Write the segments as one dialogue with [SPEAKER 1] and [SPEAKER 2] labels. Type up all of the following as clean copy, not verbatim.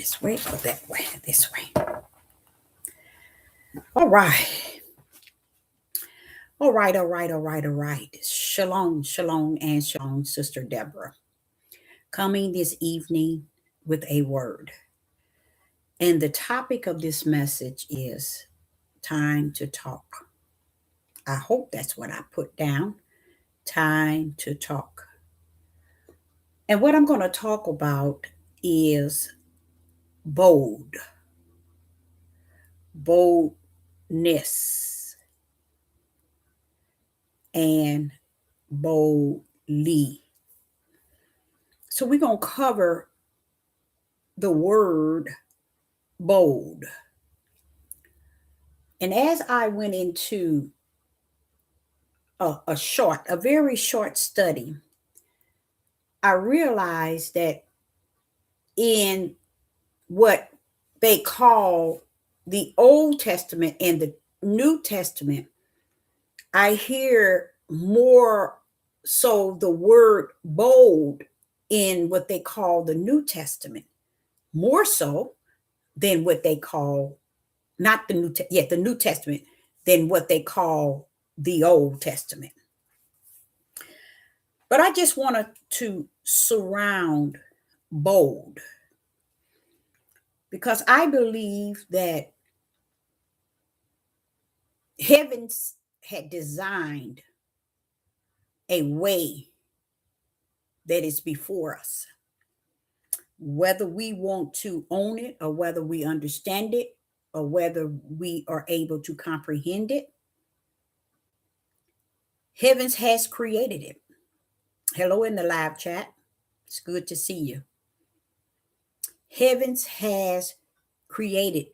[SPEAKER 1] This way or that way? This way. All right. All right. Shalom, shalom, and shalom, Sister Deborah. Coming this evening with a word. And the topic of this message is time to talk. I hope that's what I put down. Time to talk. And what I'm going to talk about is bold, boldness, and boldly. So we're going to cover the word bold. And as I went into a very short study, I realized that in what they call the Old Testament and the New Testament, I hear more so the word bold in what they call the New Testament, more so than what they call not the the New Testament than what they call the Old Testament. But I just wanted to surround bold because I believe that heavens had designed a way that is before us. Whether we want to own it or whether we understand it or whether we are able to comprehend it, heavens has created it. Hello in the live chat. It's good to see you. Heavens has created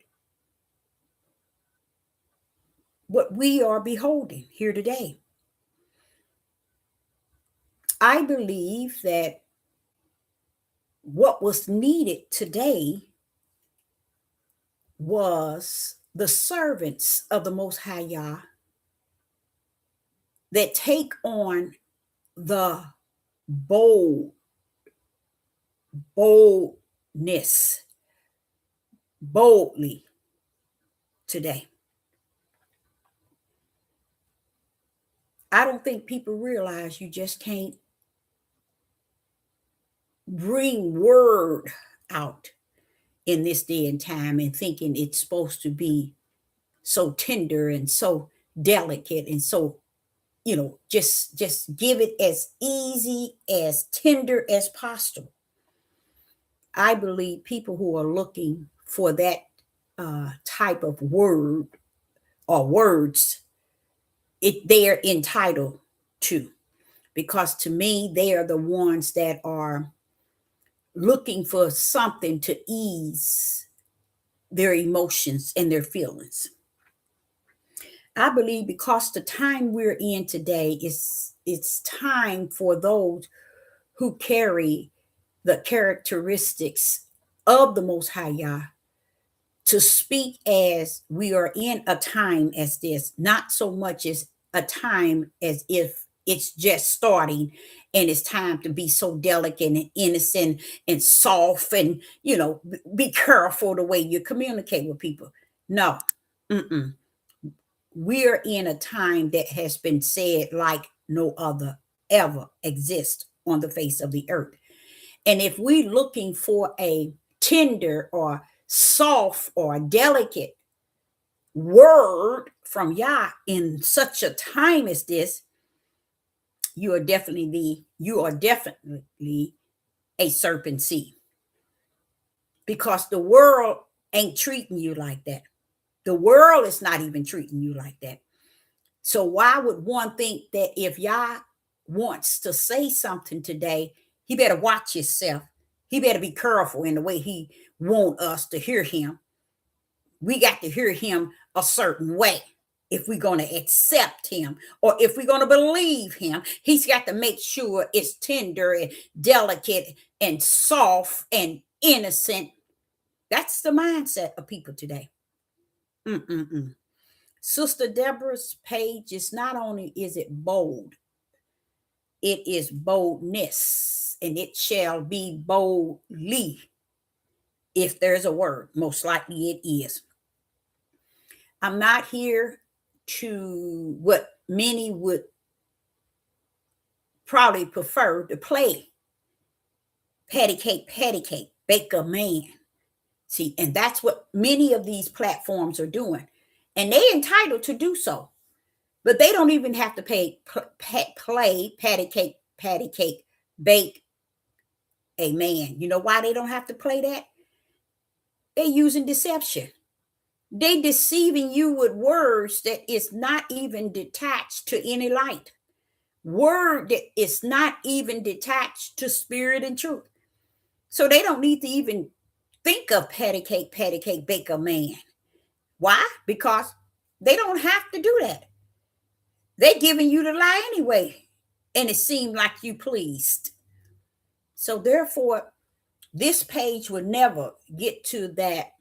[SPEAKER 1] what we are beholding here today. I believe that what was needed today was the servants of the Most High Yah that take on the boldness, boldly today. I don't think people realize you just can't bring word out in this day and time and thinking it's supposed to be so tender and so delicate and so just give it as easy as tender as possible. I believe people who are looking for that type of word or words, they're entitled to, because to me they are the ones that are looking for something to ease their emotions and their feelings. I believe because the time we're in today it's time for those who carry the characteristics of the Most High Yah to speak as we are in a time as this, not so much as a time as if it's just starting and it's time to be so delicate and innocent and soft and, be careful the way you communicate with people. No, mm-mm. We're in a time that has been said like no other ever exists on the face of the earth. And if we're looking for a tender or soft or delicate word from Yah in such a time as this, you are definitely a serpent seed, because the world ain't treating you like that. The world is not even treating you like that. So why would one think that if Yah wants to say something today, he better watch himself? He better be careful in the way he want us to hear him. We got to hear him a certain way. If we're going to accept him or if we're going to believe him, he's got to make sure it's tender and delicate and soft and innocent. That's the mindset of people today. Mm-mm-mm. Sister Deborah's page is not only is it bold, it is boldness, and it shall be boldly if there's a word. Most likely it is. I'm not here to what many would probably prefer to play patty cake, bake a man. See, and that's what many of these platforms are doing. And they entitled to do so. But they don't even have to play patty cake, bake a man. You know why they don't have to play that? They're using deception. They deceiving you with words that is not even detached to any light. Word that is not even detached to spirit and truth. So they don't need to even think of patty cake, bake a man. Why? Because they don't have to do that. They're giving you the lie anyway. And it seemed like you pleased. So therefore, this page will never get to that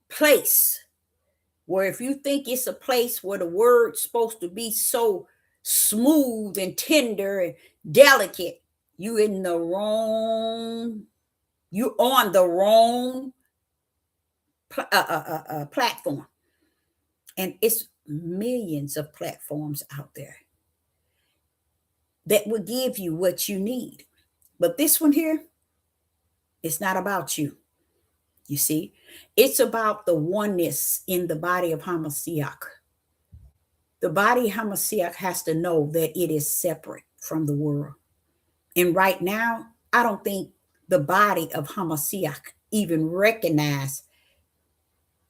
[SPEAKER 1] place where if you think it's a place where the word's supposed to be so smooth and tender and delicate, you're on the wrong platform. And it's millions of platforms out there that will give you what you need. But this one here, it's not about you. You see, it's about the oneness in the body of Hamashiach. The body of Hamashiach has to know that it is separate from the world. And right now, I don't think the body of Hamashiach even recognize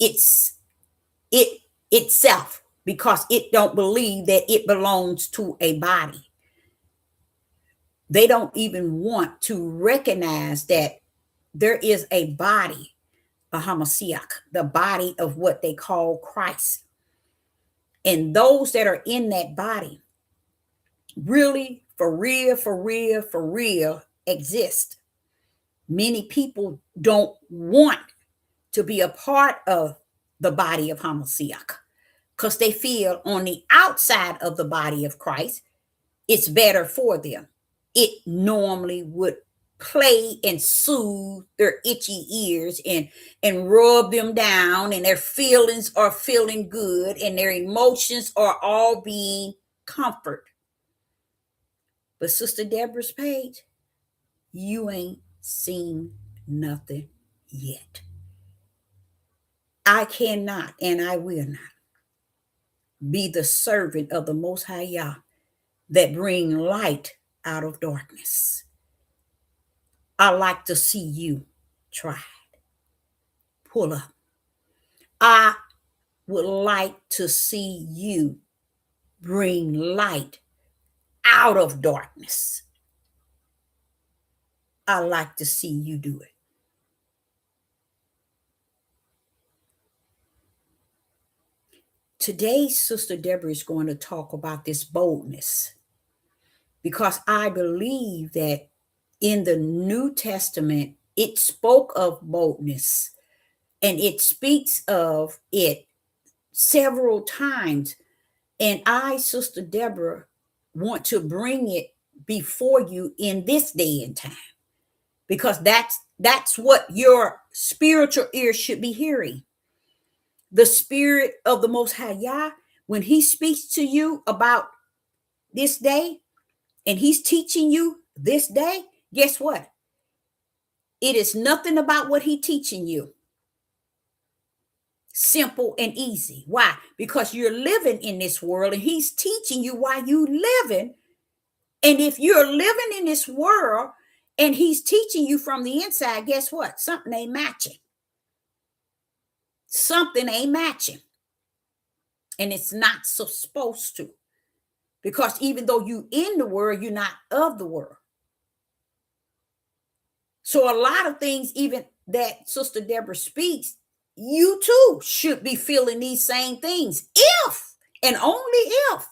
[SPEAKER 1] it itself, because it don't believe that it belongs to a body. They don't even want to recognize that there is a body of Hamashiach, the body of what they call Christ. And those that are in that body really, for real, exist. Many people don't want to be a part of the body of Hamashiach because they feel on the outside of the body of Christ, it's better for them. It normally would play and soothe their itchy ears and rub them down, and their feelings are feeling good, and their emotions are all being comfort. But Sister Deborah's page, you ain't seen nothing yet. I cannot and I will not be the servant of the Most High Yah that bring light out of darkness. I like to see you try it. Pull up. I would like to see you bring light out of darkness. I like to see you do it. Today, Sister Deborah is going to talk about this boldness, because I believe that in the New Testament, it spoke of boldness, and it speaks of it several times. And I, Sister Deborah, want to bring it before you in this day and time, because that's what your spiritual ear should be hearing. The Spirit of the Most High Yah, when he speaks to you about this day and he's teaching you this day, guess what? It is nothing about what he's teaching you. Simple and easy. Why? Because you're living in this world and he's teaching you while you living. And if you're living in this world and he's teaching you from the inside, guess what? Something ain't matching. Something ain't matching. And it's not so supposed to. Because even though you in the world, you're not of the world. So a lot of things, even that Sister Deborah speaks, you too should be feeling these same things, if and only if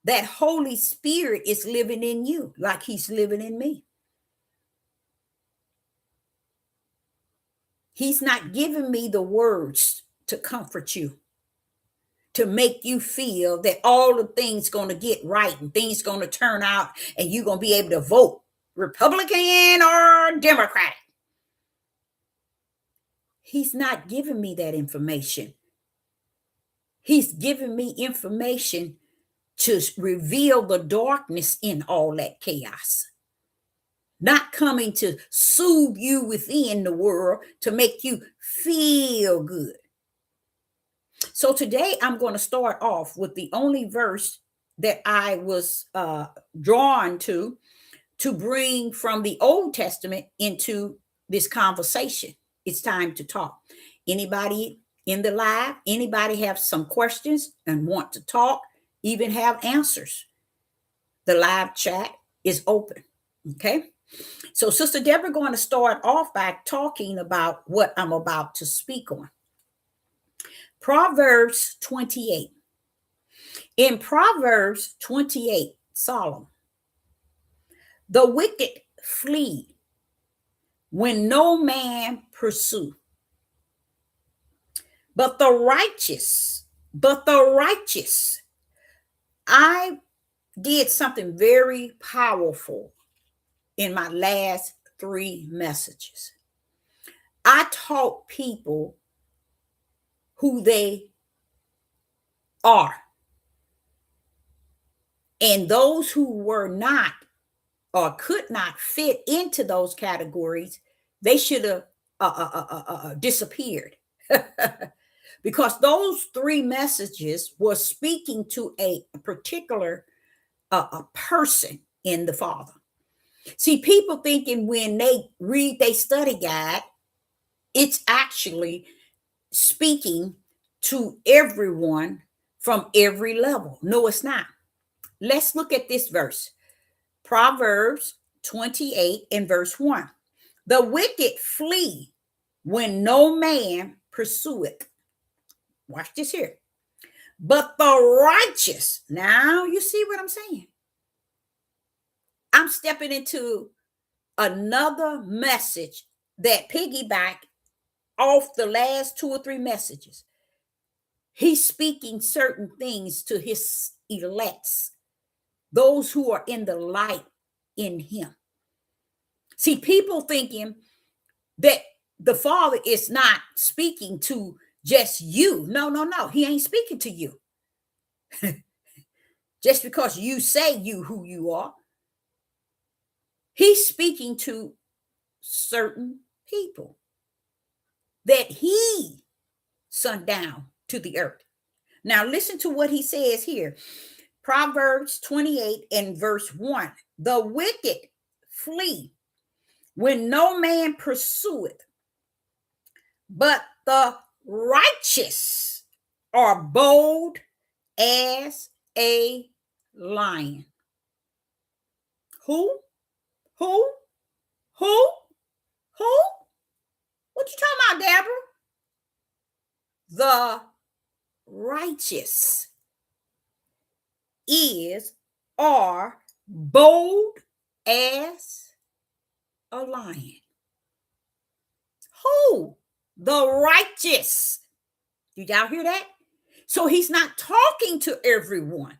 [SPEAKER 1] that Holy Spirit is living in you like he's living in me. He's not giving me the words to comfort you, to make you feel that all the things going to get right and things going to turn out and you're going to be able to vote Republican or Democratic. He's not giving me that information. He's giving me information to reveal the darkness in all that chaos. Not coming to soothe you within the world to make you feel good. So today I'm going to start off with the only verse that I was drawn to bring from the Old Testament into this conversation. It's time to talk. Anybody in the live, anybody have some questions and want to talk, even have answers? The live chat is open. Okay. So Sister Deborah going to start off by talking about what I'm about to speak on. Proverbs 28. In Proverbs 28, Solomon, the wicked flee when no man pursue. But the righteous, I did something very powerful in my last 3 messages. I taught people who they are. And those who were not or could not fit into those categories, they should have disappeared. Because those 3 messages were speaking to a particular a person in the Father. See, people thinking when they read their study guide, it's actually speaking to everyone from every level. No, it's not. Let's look at this verse. Proverbs 28 and verse 1. The wicked flee when no man pursueth. Watch this here. But the righteous, now you see what I'm saying? I'm stepping into another message that piggyback off the last 2 or 3 messages. He's speaking certain things to his elects, those who are in the light in him. See, people thinking that the Father is not speaking to just you. No. He ain't speaking to you. Just because you say you who you are. He's speaking to certain people that he sent down to the earth. Now listen to what he says here. Proverbs 28 and verse 1. The wicked flee when no man pursueth, but the righteous are bold as a lion. Who? What you talking about, Deborah? The righteous are bold as a lion. Who? The righteous. Did y'all hear that? So he's not talking to everyone.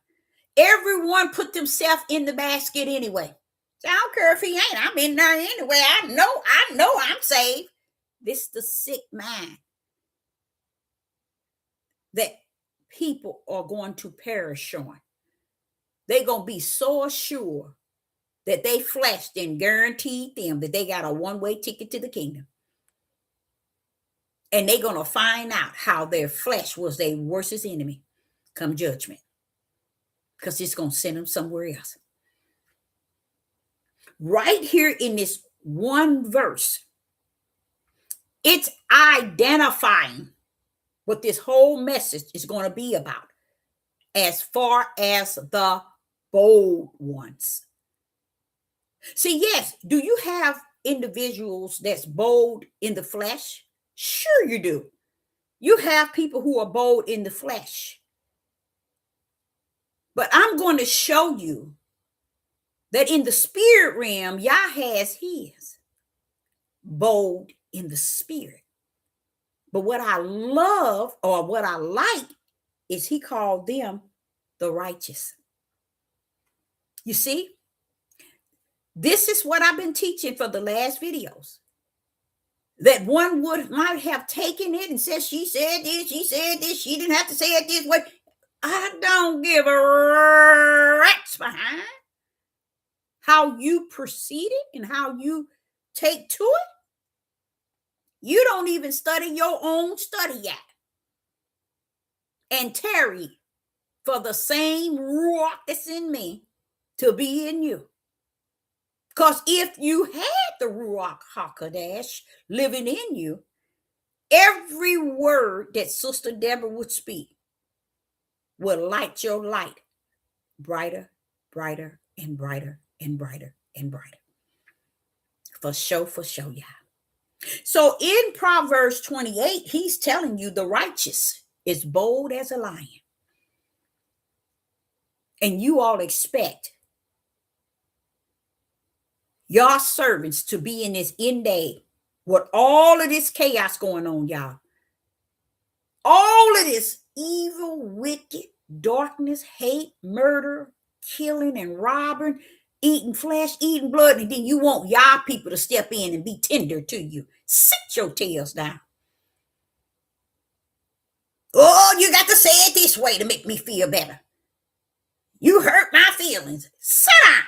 [SPEAKER 1] Everyone put themselves in the basket anyway. So I don't care if he ain't. I'm in there anyway. I know I'm saved. This is the sick mind that people are going to perish on. They're going to be so assured that they flesh and guaranteed them that they got a one-way ticket to the kingdom. And they're going to find out how their flesh was their worst enemy come judgment. Because it's going to send them somewhere else. Right here in this one verse, it's identifying what this whole message is going to be about as far as the bold ones. See, yes, do you have individuals that's bold in the flesh? Sure you do. You have people who are bold in the flesh. But I'm going to show you that in the spirit realm, Yah has his bold in the spirit. But what I love or what I like is he called them the righteous. You see, This is what I've been teaching for the last videos. That one might have taken it and said, she said this, she didn't have to say it this way. I don't give a rat's behind how you proceed it and how you take to it. You don't even study your own study yet. And tarry for the same ruach that's in me to be in you. Because if you had the Ruach HaKodesh living in you, every word that Sister Deborah would speak would light your light brighter, brighter, and brighter, and brighter, and brighter. For sure, y'all. So in Proverbs 28, he's telling you the righteous is bold as a lion. And you all expect y'all servants to be in this end day with all of this chaos going on, y'all. All of this evil, wicked, darkness, hate, murder, killing and robbing, eating flesh, eating blood, and then you want y'all people to step in and be tender to you. Sit your tails down. Oh, you got to say it this way to make me feel better. You hurt my feelings. Sit down.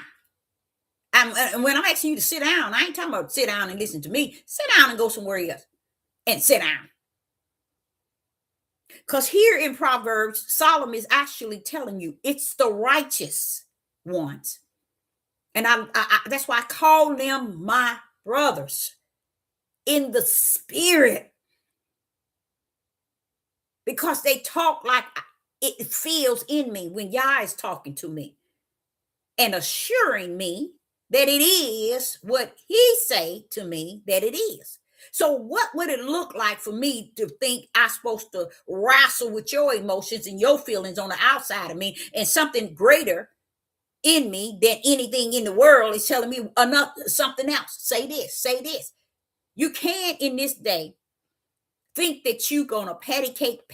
[SPEAKER 1] And when I'm asking you to sit down, I ain't talking about sit down and listen to me. Sit down and go somewhere else and sit down. Because here in Proverbs, Solomon is actually telling you it's the righteous ones. And that's why I call them my brothers in the spirit. Because they talk like it feels in me when Yah is talking to me and assuring me that it is what he say to me that it is. So what would it look like for me to think I'm supposed to wrestle with your emotions and your feelings on the outside of me, and something greater in me than anything in the world is telling me something else? Say this, say this. You can't in this day think that you're going to patty cake,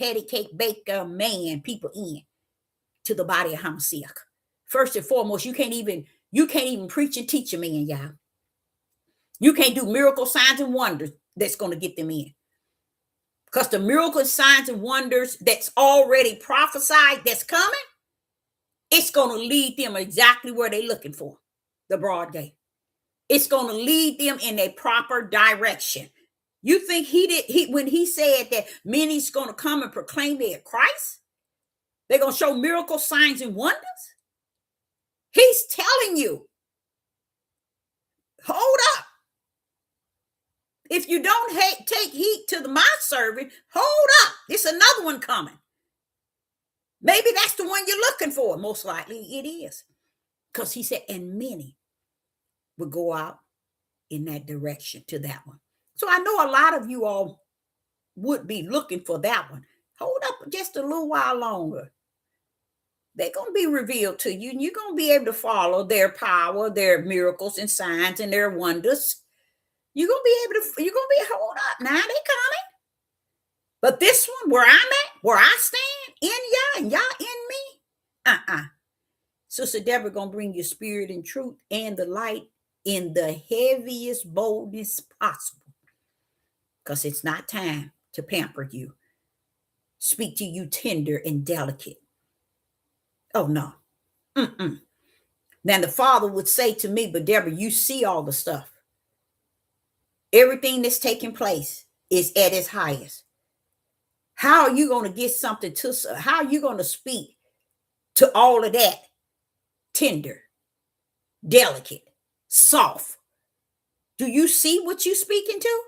[SPEAKER 1] bake man people in to the body of Hamashiach. First and foremost, you can't even preach and teach a man, y'all. You can't do miracle signs and wonders that's going to get them in. Because the miracle signs and wonders that's already prophesied that's coming, it's going to lead them exactly where they're looking for, the broad gate. It's going to lead them in a proper direction. You think when he said that many's going to come and proclaim they're Christ, they're going to show miracle signs and wonders? He's telling you, hold up. If you don't take heed to my servant, hold up. There's another one coming. Maybe that's the one you're looking for. Most likely it is. Because he said, and many will go out in that direction to that one. So I know a lot of you all would be looking for that one. Hold up just a little while longer. They're going to be revealed to you, and you're going to be able to follow their power, their miracles and signs and their wonders. You're going to be hold up. Now they coming. But this one, where I'm at, where I stand, in y'all and y'all in me, Sister Deborah going to bring you spirit and truth and the light in the heaviest boldness possible. Because it's not time to pamper you. Speak to you tender and delicate. Oh, no. Then the Father would say to me, but Deborah, you see all the stuff. Everything that's taking place is at its highest. How are you going to get something how are you going to speak to all of that tender, delicate, soft? Do you see what you're speaking to?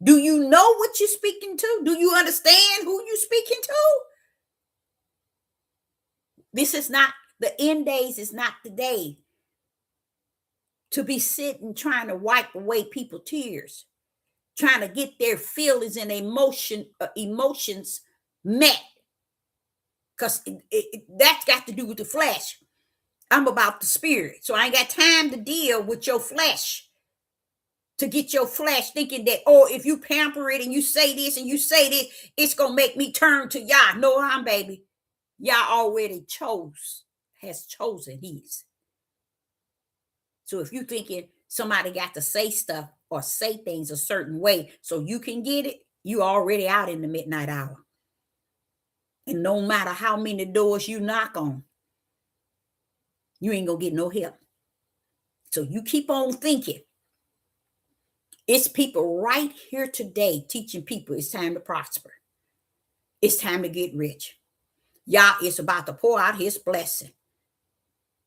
[SPEAKER 1] Do you know what you're speaking to? Do you understand who you're speaking to? This is not, the end days is not the day to be sitting trying to wipe away people's tears, trying to get their feelings and emotions met. Because that's got to do with the flesh. I'm about the spirit. So I ain't got time to deal with your flesh. To get your flesh thinking that, oh, if you pamper it and you say this and you say this, it's going to make me turn to Yah. No, baby. Yah already has chosen his. So if you're thinking somebody got to say stuff or say things a certain way so you can get it, you already out in the midnight hour. And no matter how many doors you knock on, you ain't gonna get no help. So you keep on thinking. It's people right here today teaching people it's time to prosper. It's time to get rich. Yah is about to pour out his blessing.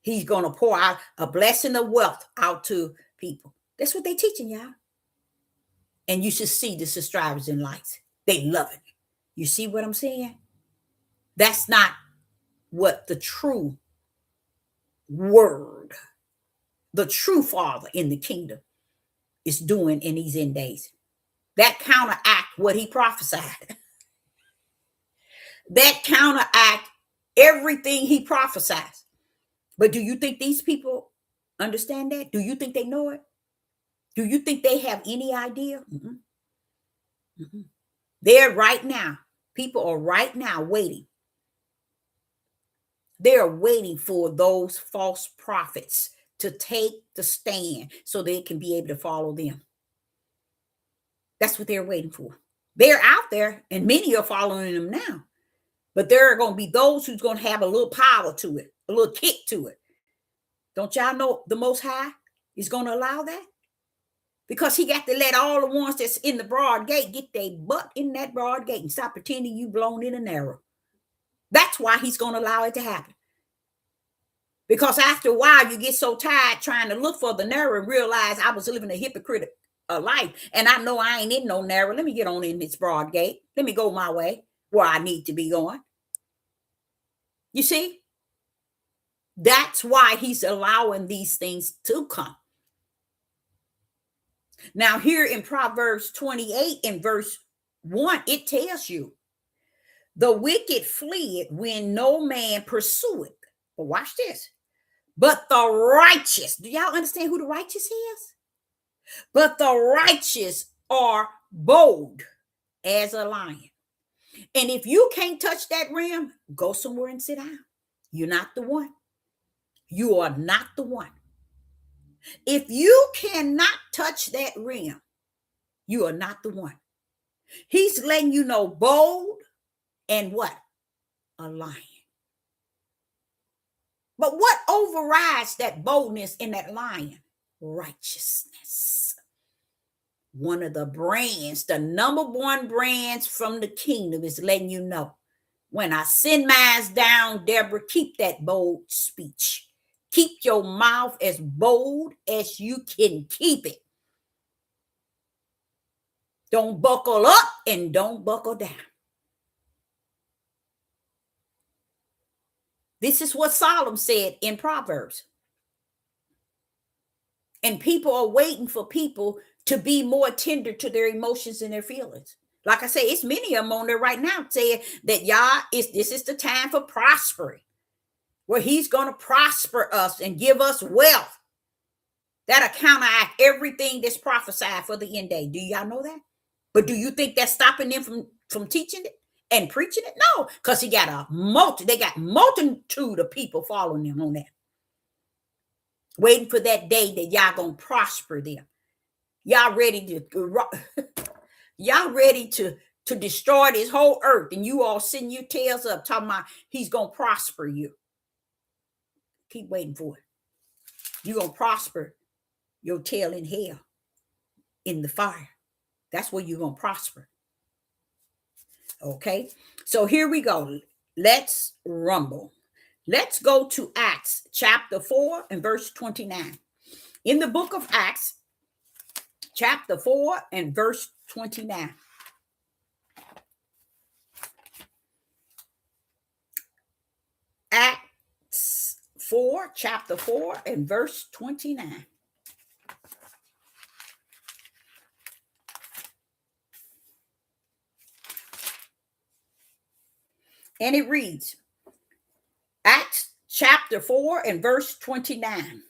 [SPEAKER 1] He's going to pour out a blessing of wealth out to people. That's what they're teaching y'all. And you should see the subscribers and likes. They love it. You see what I'm saying? That's not what the true word, the true Father in the kingdom is doing in these end days. That counteract what he prophesied. That counteract everything he prophesies. But do you think these people understand that? Do you think they know it? Do you think they have any idea? They're right now. People are right now waiting. They're waiting for those false prophets to take the stand so they can be able to follow them. That's what they're waiting for. They're out there, and many are following them now. But there are going to be those who's going to have a little power to it, a little kick to it. Don't y'all know the Most High is going to allow that? Because he got to let all the ones that's in the broad gate get their butt in that broad gate and stop pretending you blown in a narrow. That's why he's going to allow it to happen. Because after a while, you get so tired trying to look for the narrow and realize I was living a hypocritical life. And I know I ain't in no narrow. Let me get on in this broad gate. Let me go my way where I need to be going. You see? That's why he's allowing these things to come. Now, here in Proverbs 28 and verse 1, it tells you, the wicked fled when no man pursueth. But watch this. But the righteous, do y'all understand who the righteous is? But the righteous are bold as a lion. And if you can't touch that rim, go somewhere and sit down. You're not the one. You are not the one. If you cannot touch that rim, you are not the one. He's letting you know bold and what? A lion. But what overrides that boldness in that lion? Righteousness. One of the brands, the number one brands from the kingdom is letting you know, when I send mine down, Deborah, keep that bold speech. Keep your mouth as bold as you can keep it. Don't buckle up and don't buckle down. This is what Solomon said in Proverbs. And people are waiting for people to be more tender to their emotions and their feelings. Like I say, it's many of them on there right now saying that this is the time for prospering, where he's going to prosper us and give us wealth. That'll counteract everything that's prophesied for the end day. Do y'all know that? But do you think that's stopping them from teaching it and preaching it? No, because they got multitude of people following them on that. Waiting for that day that y'all gonna prosper them. Y'all ready to destroy this whole earth, and you all sitting your tails up talking about he's gonna prosper you. Keep waiting for it. You're gonna prosper your tail in hell, in the fire. That's where you're gonna prosper. Okay, so here we go. Let's rumble. Let's go to Acts chapter 4 and verse 29. In the book of Acts, chapter 4 and verse 29. Acts 4, chapter 4 and verse 29. And it reads, Acts chapter 4 and verse 29.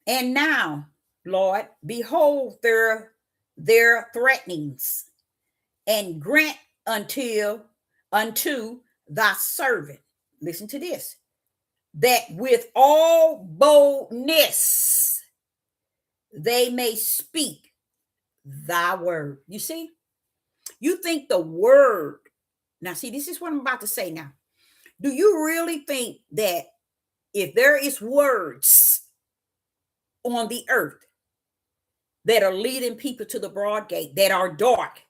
[SPEAKER 1] And now, Lord, behold their threatenings, and grant unto thy servant, listen to this, that with all boldness they may speak thy word. You see, you think the word, now see, this is what I'm about to say now. Do you really think that if there is words on the earth that are leading people to the broad gate that are dark,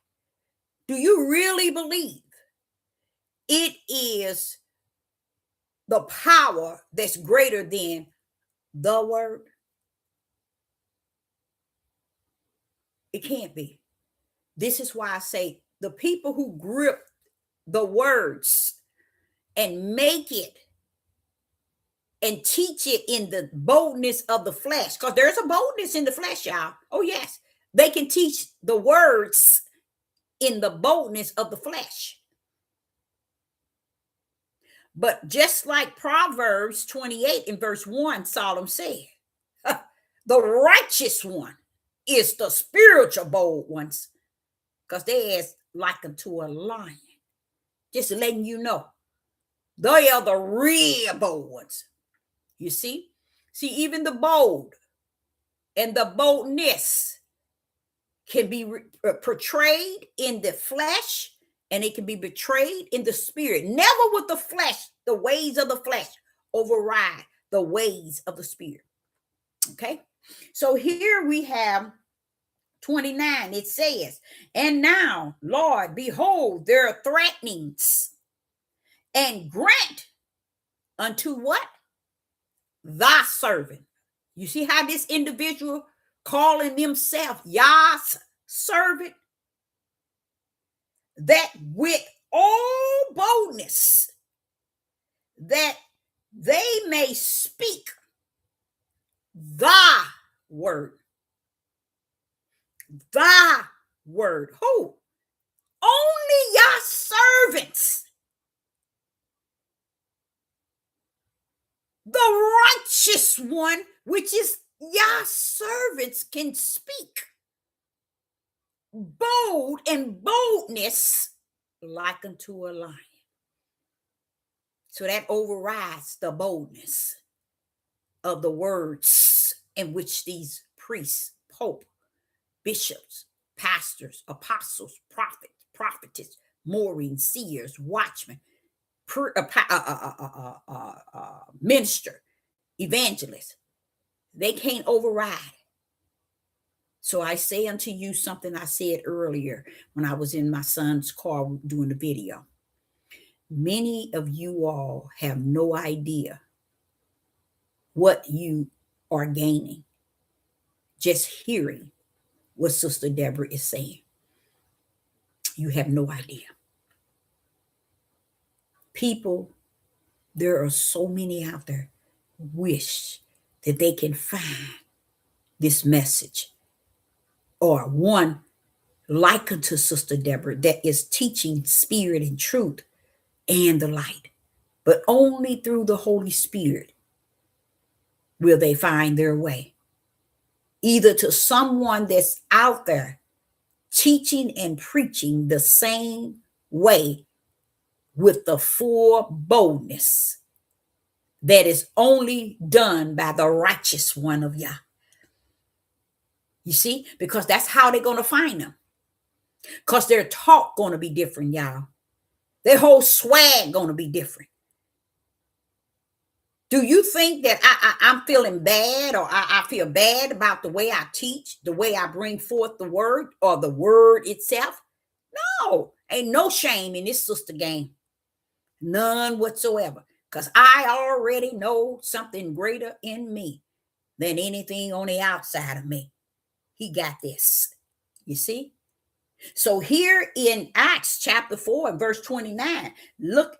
[SPEAKER 1] do you really believe it is the power that's greater than the word? It can't be. This is why I say the people who grip the words and make it and teach it in the boldness of the flesh, because there's a boldness in the flesh, y'all. Oh, yes. They can teach the words in the boldness of the flesh. But just like Proverbs 28 in verse 1, Solomon said, the righteous one is the spiritual bold ones, because they is like unto a lion. Just letting you know, they are the real bold ones. You see? See, even the bold and the boldness can be portrayed in the flesh, and it can be betrayed in the spirit. Never with the flesh, the ways of the flesh override the ways of the spirit. Okay? So here we have 29. It says, and now, Lord, behold their threatenings, and grant unto what? Thy servant. You see how this individual calling themselves Yah's servant? That with all boldness that they may speak thy word. Thy word. Who? Only Yah servants. The righteous one, which is Yah servants, can speak bold and boldness like unto a lion. So that overrides the boldness of the words in which these priests, pope, bishops, pastors, apostles, prophets, prophetess, Maureen, seers, watchmen, minister, evangelist, they can't override. So I say unto you something I said earlier when I was in my son's car doing the video. Many of you all have no idea what you are gaining just hearing what Sister Deborah is saying. You have no idea. People, there are so many out there wish that they can find this message or one like unto Sister Deborah that is teaching spirit and truth and the light. But only through the Holy Spirit will they find their way. Either to someone that's out there teaching and preaching the same way with the full boldness that is only done by the righteous one of Yah. You see? Because that's how they're going to find them. Because their talk going to be different, y'all. Their whole swag going to be different. Do you think that I'm feeling bad or I feel bad about the way I teach, the way I bring forth the word or the word itself? No, ain't no shame in this sister game. None whatsoever. Because I already know something greater in me than anything on the outside of me. He got this. You see? So here in Acts chapter 4, verse 29,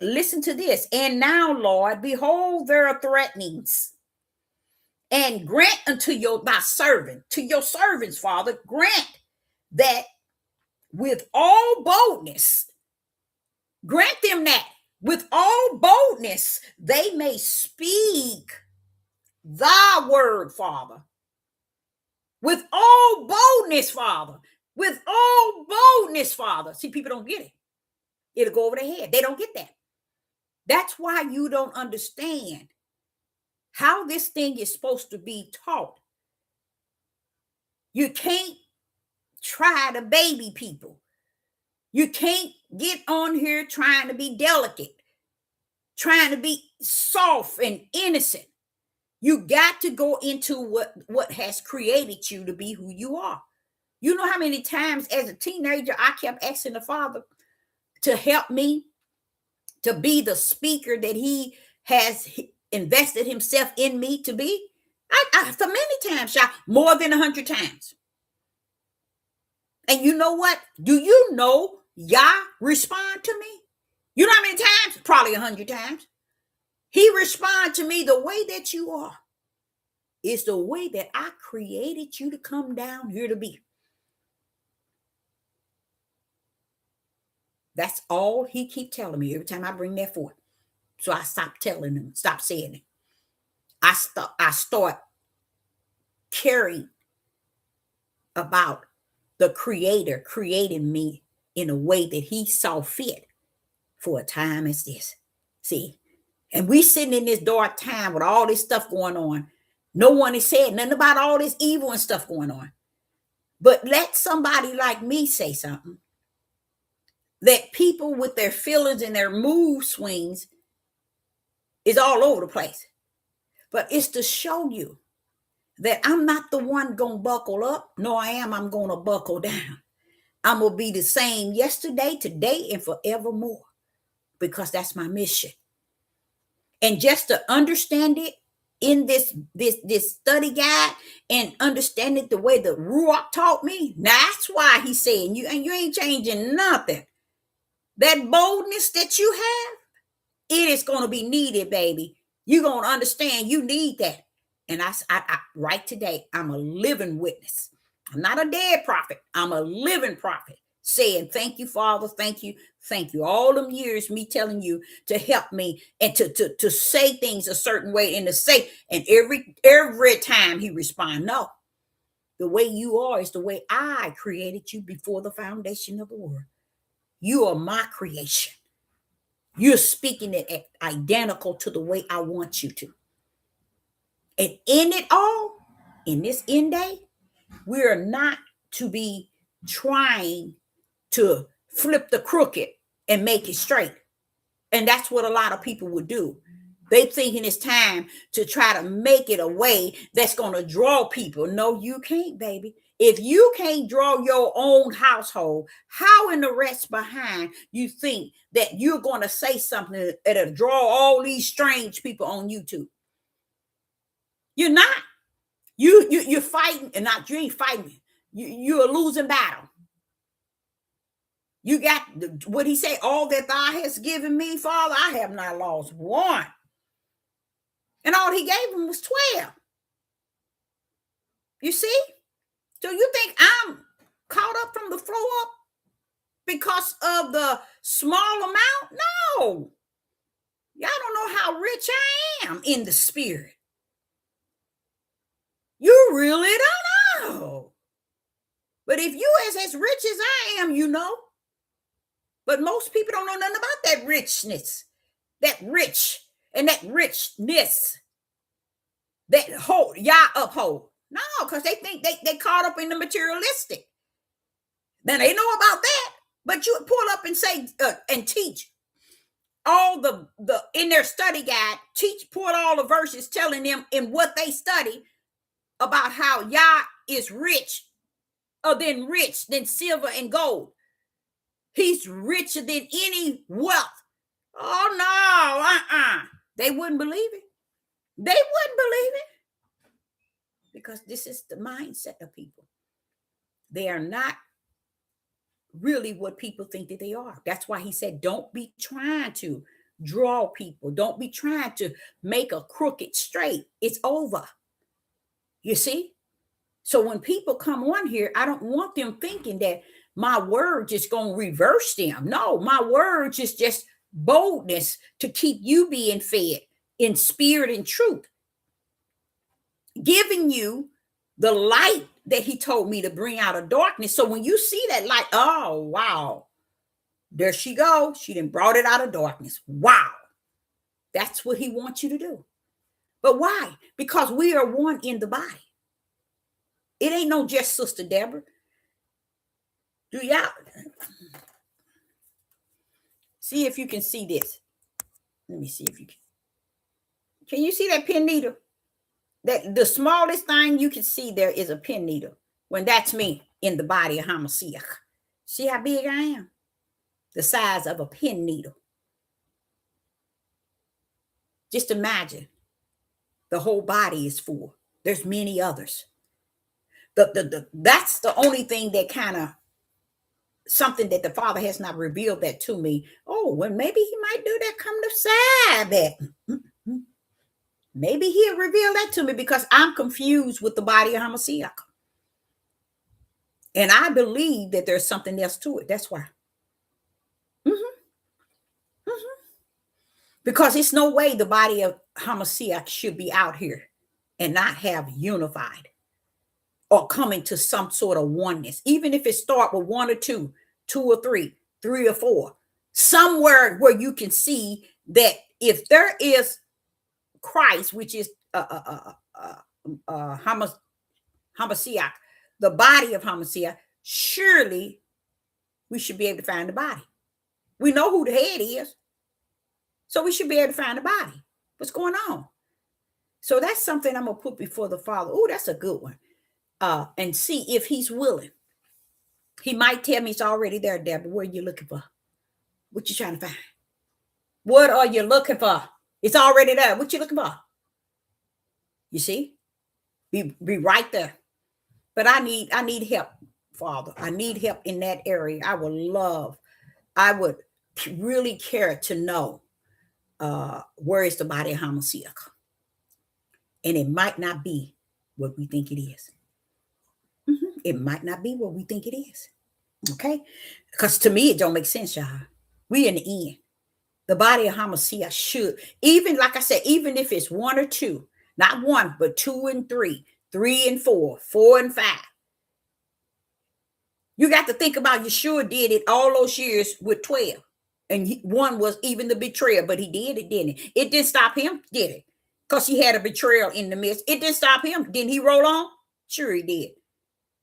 [SPEAKER 1] listen to this. And now, Lord, behold their threatenings, and grant unto thy servant, to your servants, Father, grant that with all boldness, grant them that with all boldness they may speak thy word, Father. With all boldness, Father. With all boldness, Father. See, people don't get it. It'll go over their head. They don't get that. That's why you don't understand how this thing is supposed to be taught. You can't try to baby people. You can't get on here trying to be delicate, trying to be soft and innocent. You got to go into what has created you to be who you are. You know how many times as a teenager I kept asking the Father to help me to be the speaker that he has invested himself in me to be? For many times, more than 100 times. And you know what? Do you know Yah respond to me? You know how many times? Probably 100 times. He respond to me the way that you are. Is the way that I created you to come down here to be. That's all he keep telling me every time I bring that forth. So I stop telling him, stop saying it. I start caring about the Creator creating me in a way that he saw fit for a time as this. See, and we sitting in this dark time with all this stuff going on. No one is saying nothing about all this evil and stuff going on. But let somebody like me say something. That people with their feelings and their mood swings is all over the place. But it's to show you that I'm not the one going to buckle up. No, I'm going to buckle down. I'm going to be the same yesterday, today, and forevermore. Because that's my mission. And just to understand it in this study guide and understand it the way the Ruach taught me, that's why he's saying you ain't changing nothing. That boldness that you have, it is going to be needed, baby. You're going to understand you need that. And I right today, I'm a living witness. I'm not a dead prophet. I'm a living prophet saying, thank you, Father. Thank you. Thank you. All them years, me telling you to help me and to say things a certain way and to say, and every time he responds, no, the way you are is the way I created you before the foundation of the world. You are my creation. You're speaking it identical to the way I want you to. And in it all, in this end day, we're not to be trying to flip the crooked and make it straight. And that's what a lot of people would do. They thinking it's time to try to make it a way that's going to draw people. No, you can't, baby. If you can't draw your own household, how in the rest behind you think that you're going to say something that'll draw all these strange people on YouTube? You're not. You're fighting, and not you ain't fighting. You're a losing battle. You got what he said, all that thou hast given me, Father, I have not lost one. And all he gave him was 12. You see? So you think I'm caught up from the floor up because of the small amount? No. Y'all don't know how rich I am in the spirit. You really don't know. But if you as rich as I am, you know. But most people don't know nothing about that richness, that rich and that richness, that hold, Yah uphold. No, because they think they caught up in the materialistic. Then they know about that. But you pull up and say and teach all the in their study guide, put all the verses telling them in what they study about how Yah is rich, than silver and gold. He's richer than any wealth. Oh no, they wouldn't believe it. They wouldn't believe it. Because this is the mindset of people. They are not really what people think that they are. That's why he said, don't be trying to draw people. Don't be trying to make a crooked straight. It's over. You see? So when people come on here, I don't want them thinking that my word just going to reverse them. No, my words is just boldness to keep you being fed in spirit and truth. Giving you the light that he told me to bring out of darkness. So when you see that light, oh, wow. There she goes. She done brought it out of darkness. Wow. That's what he wants you to do. But why? Because we are one in the body. It ain't no just Sister Deborah. Do y'all see if you can see this? Let me see if you can. Can you see that pin needle? That the smallest thing you can see there is a pin needle. When that's me in the body of Hamashiach. See how big I am? The size of a pin needle. Just imagine the whole body is full. There's many others. That's the only thing that kind of something that the Father has not revealed that to me. Oh, well, maybe he might do that come to Sabbath. Maybe he'll reveal that to me because I'm confused with the body of Hamashiach. And I believe that there's something else to it. That's why. Because it's no way the body of Hamashiach should be out here and not have unified or coming to some sort of oneness. Even if it start with 1 or 2, 2 or 3, 3 or 4, somewhere where you can see that if there is Christ, which is Hamashiach, the body of Hamashiach, surely we should be able to find the body. We know who the head is. So we should be able to find the body. What's going on? So that's something I'm going to put before the Father. Oh, that's a good one. And see if he's willing. He might tell me it's already there, Deborah. What are you looking for? What you trying to find? What are you looking for? It's already there. What you looking for? You see? Be right there. But I need help, Father. I need help in that area. I would really care to know where is the body of Hamashiach. And it might not be what we think it is. It might not be what we think it is. Okay? Because to me, it don't make sense, y'all. We in the end. The body of Hamashiach should, even like I said, even if it's 1 or 2, not 1, but 2 and 3, 3 and 4, 4 and 5. You got to think about Yeshua did it all those years with 12. And one was even the betrayal, but he did it, didn't it? It didn't stop him, did it? Because he had a betrayal in the midst. It didn't stop him. Didn't he roll on? Sure he did.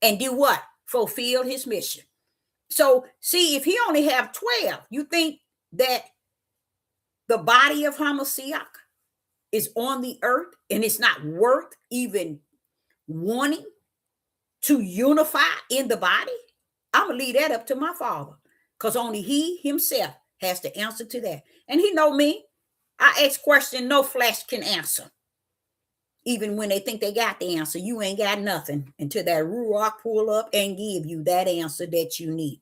[SPEAKER 1] And do what? Fulfill his mission. So see, if he only have 12, you think that the body of Hamashiach is on the earth and it's not worth even wanting to unify in the body? I'm going to leave that up to my Father because only he himself has the answer to that. And he know me. I ask questions no flesh can answer. Even when they think they got the answer, you ain't got nothing until that Ruach pull up and give you that answer that you need.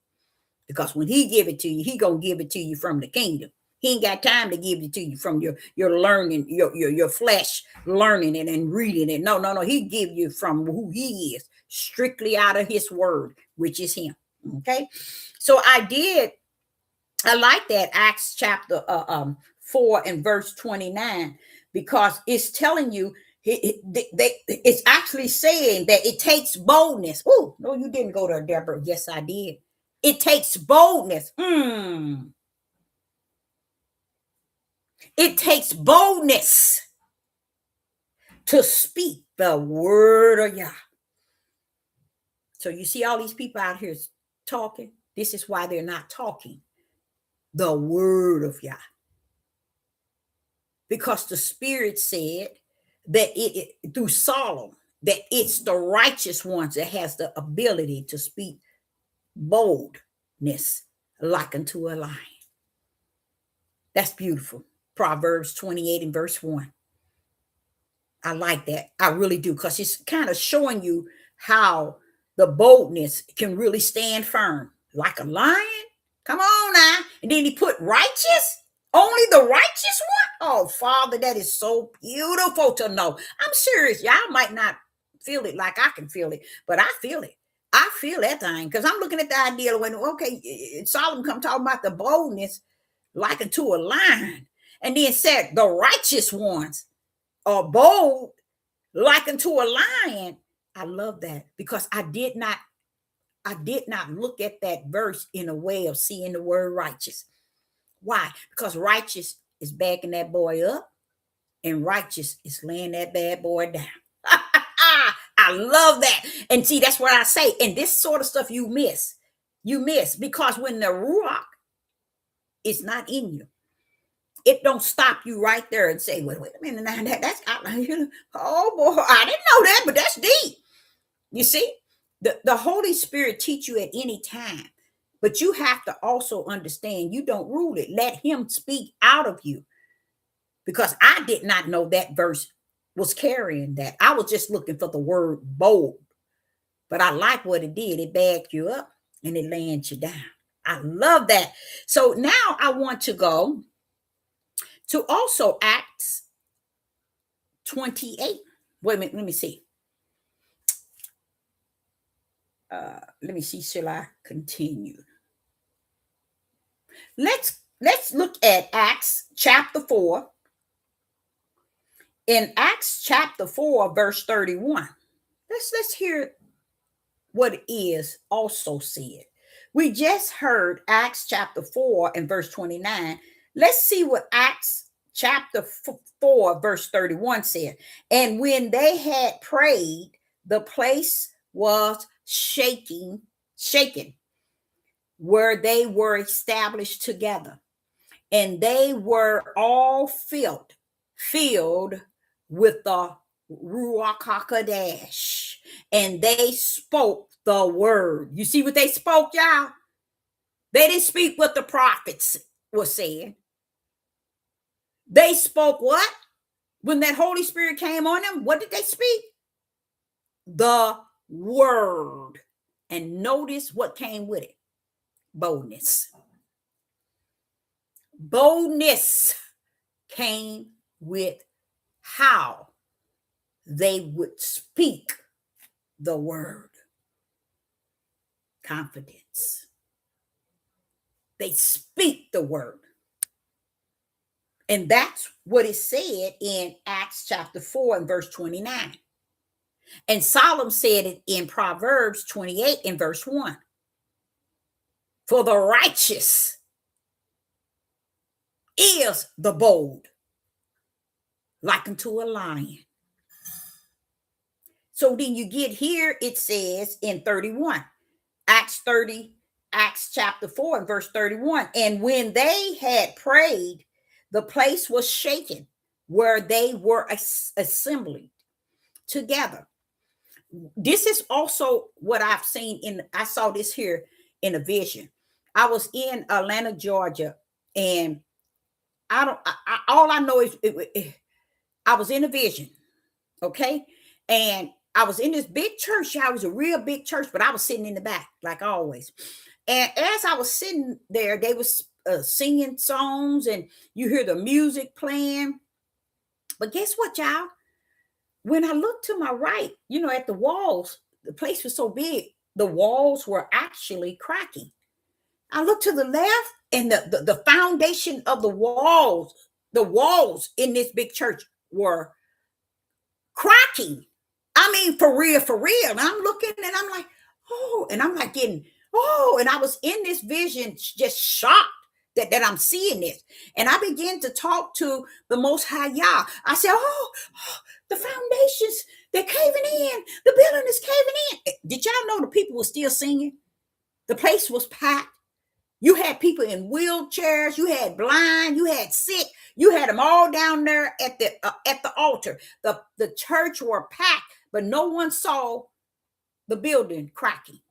[SPEAKER 1] Because when he give it to you, he going to give it to you from the kingdom. He ain't got time to give it to you from your learning, your flesh learning it and reading it. No. He give you from who he is, strictly out of his word, which is him. Okay. So I like that Acts chapter 4 and verse 29, because it's telling you, it's actually saying that it takes boldness. Oh, no, you didn't go there, Deborah. Yes, I did. It takes boldness. It takes boldness to speak the word of Yah. So you see all these people out here talking. This is why they're not talking the word of Yah. Because the Spirit said that it through Solomon, that it's the righteous ones that has the ability to speak boldness like unto a lion. That's beautiful. Proverbs 28 and verse 1. I like that. I really do, because it's kind of showing you how the boldness can really stand firm like a lion. Come on now. And then he put righteous, only the righteous one. Oh, Father, that is so beautiful to know. I'm serious. Y'all might not feel it like I can feel it, but I feel it. I feel that thing, because I'm looking at the idea when, okay, Solomon come talking about the boldness like unto a lion. And then said the righteous ones are bold like unto a lion. I love that, because I did not look at that verse in a way of seeing the word righteous. Why? Because righteous is backing that boy up and righteous is laying that bad boy down. I I love that. And see, that's what I say. And this sort of stuff you miss. You miss because when the Ruach is not in you, it don't stop you right there and say, wait a minute, now that's oh boy, I didn't know that, but that's deep. You see, the Holy Spirit teach you at any time, but you have to also understand you don't rule it. Let him speak out of you. Because I did not know that verse was carrying that. I was just looking for the word bold. But I like what it did. It backed you up and it lands you down. I love that. So now I want to go to also Acts 28. Wait a minute, let me see. Let me see, shall I continue? Let's look at Acts chapter 4. In Acts chapter 4, verse 31. Let's hear what it is also said. We just heard Acts chapter 4 and verse 29. Let's see what Acts chapter 4, verse 31 said. And when they had prayed, the place was shaken, where they were established together. And they were all filled with the Ruach HaKodesh, and they spoke the word. You see what they spoke, y'all? They didn't speak what the prophets were saying. They spoke what? When that Holy Spirit came on them, what did they speak? The word. And notice what came with it. Boldness. Boldness came with how they would speak the word. Confidence. They speak the word. And that's what is said in Acts chapter 4 and verse 29. And Solomon said it in Proverbs 28 and verse 1. For the righteous is the bold, like unto a lion. So then you get here, it says in 31, Acts chapter 4 and verse 31. And when they had prayed, the place was shaken where they were assembling together. This is also what I've seen I saw this here in a vision. I was in Atlanta, Georgia, and all I know is I was in a vision. Okay. And I was in this big church. I was a real big church, but I was sitting in the back, like always. And as I was sitting there, they was singing songs and you hear the music playing. But guess what, y'all? When I looked to my right, at the walls, the place was so big, the walls were actually cracking. I looked to the left and the foundation of the walls in this big church were cracking. I mean, for real. And I'm looking and I'm like, oh, and I'm like getting, oh, and I was in this vision just shocked that I'm seeing this. And I began to talk to the Most High Yah. I said, oh, the foundations, they're caving in. The building is caving in. Did y'all know the people were still singing? The place was packed. You had people in wheelchairs. You had blind. You had sick. You had them all down there at the altar. The church were packed, but no one saw the building cracking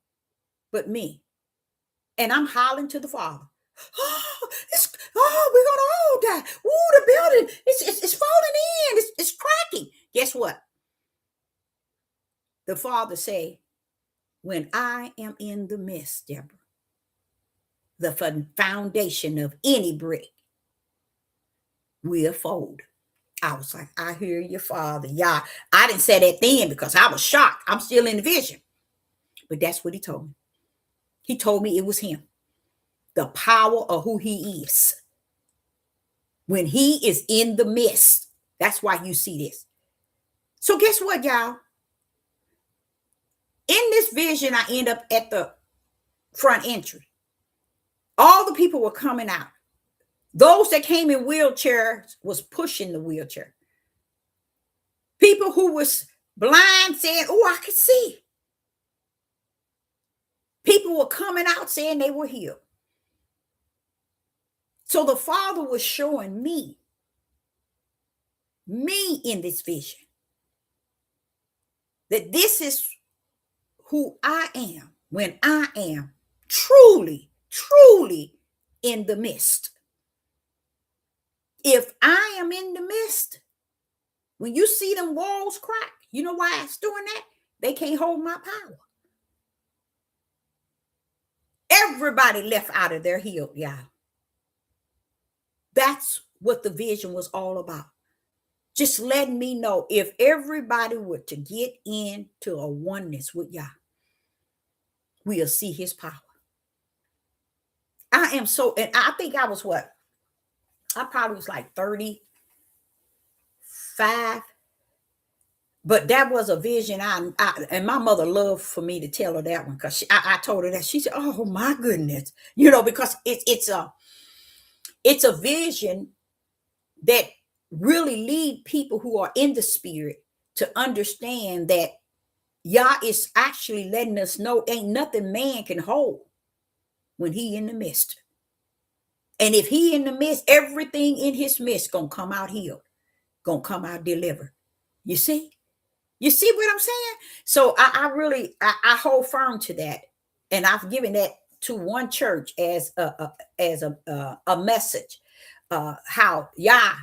[SPEAKER 1] but me. And I'm hollering to the Father. We're gonna all die. The building, it's falling in. It's cracking. Guess what? The Father say, when I am in the midst, Deborah, the foundation of any brick will fold. I was like, I hear you, Father. Yeah, I didn't say that then because I was shocked. I'm still in the vision. But that's what he told me. He told me it was him. The power of who he is. When he is in the midst, that's why you see this. So guess what, y'all? In this vision, I end up at the front entry. All the people were coming out. Those that came in wheelchairs was pushing the wheelchair. People who was Blind saying, oh, I could see. People were coming out saying they were healed. So the Father was showing me in this vision, that this is who I am when I am truly, truly in the midst. If I am in the midst, when you see them walls crack, you know why it's doing that? They can't hold my power. Everybody left out of their healed, y'all. That's what the vision was all about. Just letting me know, if everybody were to get into a oneness with Yah, we'll see his power. I am so, and I think I was what? I probably was like 35. But that was a vision. And my mother loved for me to tell her that one, because I told her that. She said, "Oh my goodness," because it's a vision that really lead people who are in the spirit to understand that Yah is actually letting us know ain't nothing man can hold when he in the midst. And if he in the midst, everything in his midst gonna come out healed, gonna come out delivered. You see? You see what I'm saying? So I really hold firm to that, and I've given that to one church as a message. How Yah,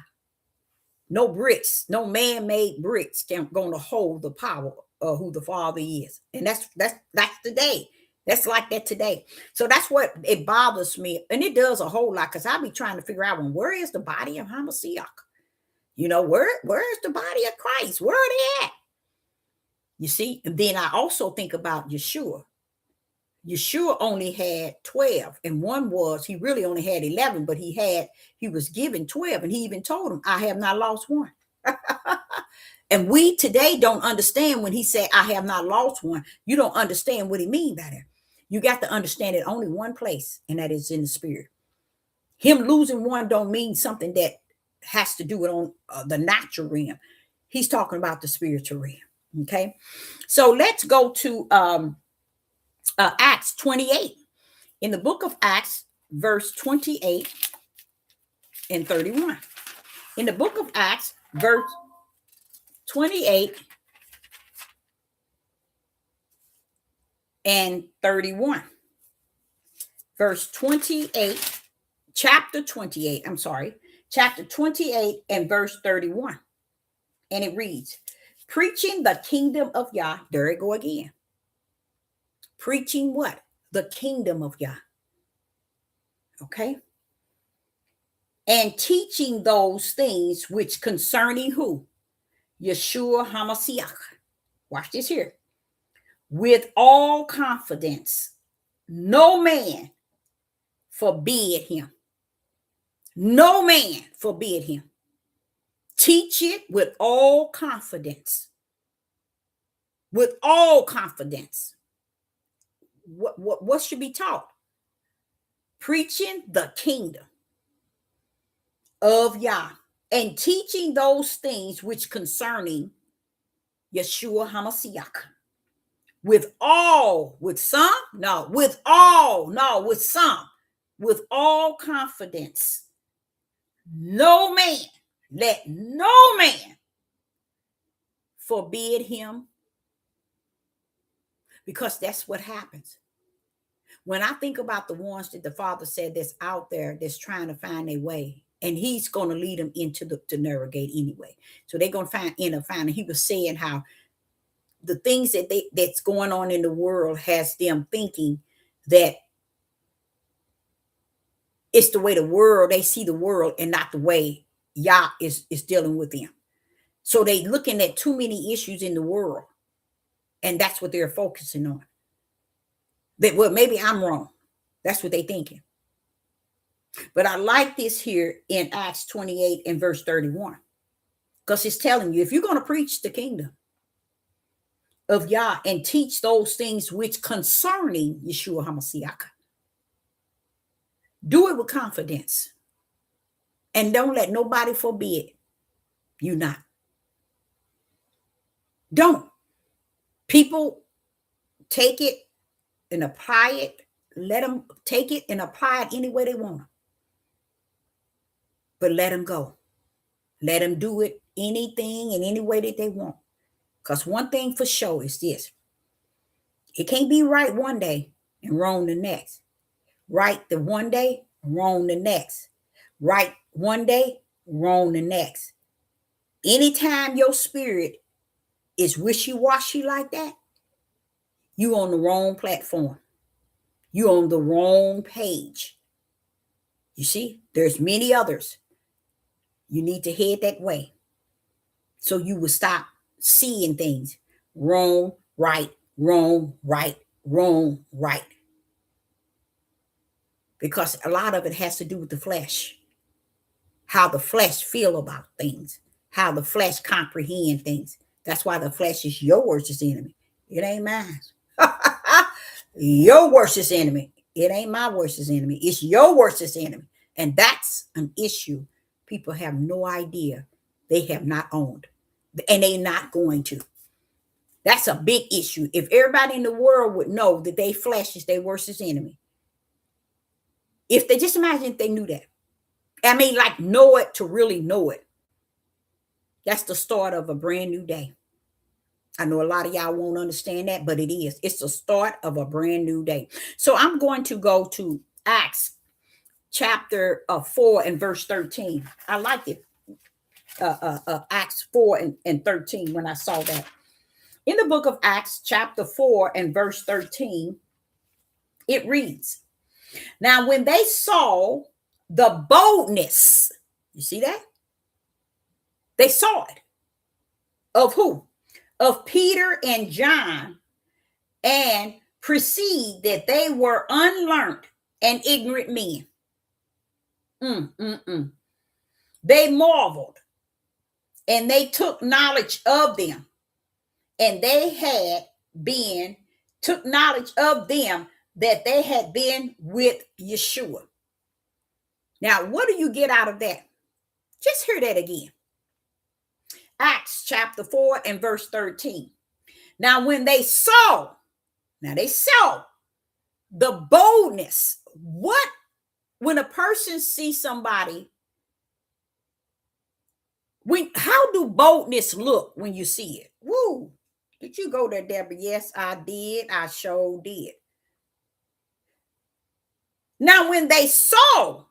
[SPEAKER 1] no bricks, no man-made bricks can gonna hold the power of who the Father is, and that's today. That's like that today. So that's what it bothers me, and it does a whole lot, because I be trying to figure out, where is the body of Hamashiach? Where is the body of Christ? Where are they at? You see, and then I also think about Yeshua. Yeshua only had 12, and one was, he really only had 11, but he was given 12, and he even told him, I have not lost one. And we today don't understand when he said, I have not lost one. You don't understand what he means by that. You got to understand it only one place, and that is in the spirit. Him losing one don't mean something that has to do with on the natural realm. He's talking about the spiritual realm. Okay, so let's go to Acts 28. In the book of Acts, verse 28 and 31. In the book of Acts, verse 28 and 31. Verse 28, chapter 28, chapter 28 and verse 31. And it reads, preaching the kingdom of Yah. There it go again. Preaching what? The kingdom of Yah. Okay. And teaching those things which concerning who? Yeshua HaMashiach. Watch this here. With all confidence, no man forbid him. No man forbid him. Teach it with all confidence. With all confidence. What should be taught? Preaching the kingdom of Yah, and teaching those things which concerning Yeshua HaMashiach. With all, with some? No, with all, no, with some. With all confidence. No man, let no man forbid him, because that's what happens. When I think about the ones that the Father said that's out there, that's trying to find their way, and he's going to lead them into the narrow gate anyway. So they're going to end up finding. He was saying how the things that's going on in the world has them thinking that it's the way the world, they see the world, and not the way Yah is dealing with them. So they looking at too many issues in the world, and that's what they're focusing on. That, well, maybe I'm wrong. That's what they're thinking. But I like this here in Acts 28 and verse 31, because it's telling you, if you're going to preach the kingdom of Yah and teach those things which concerning Yeshua HaMashiach, do it with confidence, and don't let nobody forbid you not. Don't. People take it and apply it. Let them take it and apply it any way they want. But let them go. Let them do it anything and any way that they want. Because one thing for sure is this. It can't be right one day and wrong the next. Right the one day, wrong the next. Right one day, wrong the next. Anytime your spirit is wishy-washy like that, you on the wrong platform. You on the wrong page. You see, there's many others. You need to head that way. So you will stop seeing things wrong, right, wrong, right, wrong, right. Because a lot of it has to do with the flesh. How the flesh feel about things. How the flesh comprehend things. That's why the flesh is your worst enemy. It ain't mine. Your worst enemy. It ain't my worst enemy. It's your worst enemy. And that's an issue people have no idea they have not owned. And they're not going to. That's a big issue. If everybody in the world would know that they flesh is their worst enemy. If they just imagine if they knew that. I mean, like know it to really know it. That's the start of a brand new day. I know a lot of y'all won't understand that, but it is. It's the start of a brand new day. So I'm going to go to Acts chapter 4 and verse 13. I like it. Acts 4 and 13 when I saw that. In the book of Acts chapter 4 and verse 13, it reads, now when they saw the boldness, you see that? They saw it. Of who? Of Peter and John, and perceived that they were unlearned and ignorant men. They marveled, and they took knowledge of them, and took knowledge of them that they had been with Yeshua. Now, what do you get out of that? Just hear that again. Acts chapter 4 and verse 13. Now, when they saw the boldness. When a person sees somebody, how do boldness look when you see it? Woo! Did you go there, Deborah? Yes, I did. I sure did. Now, when they saw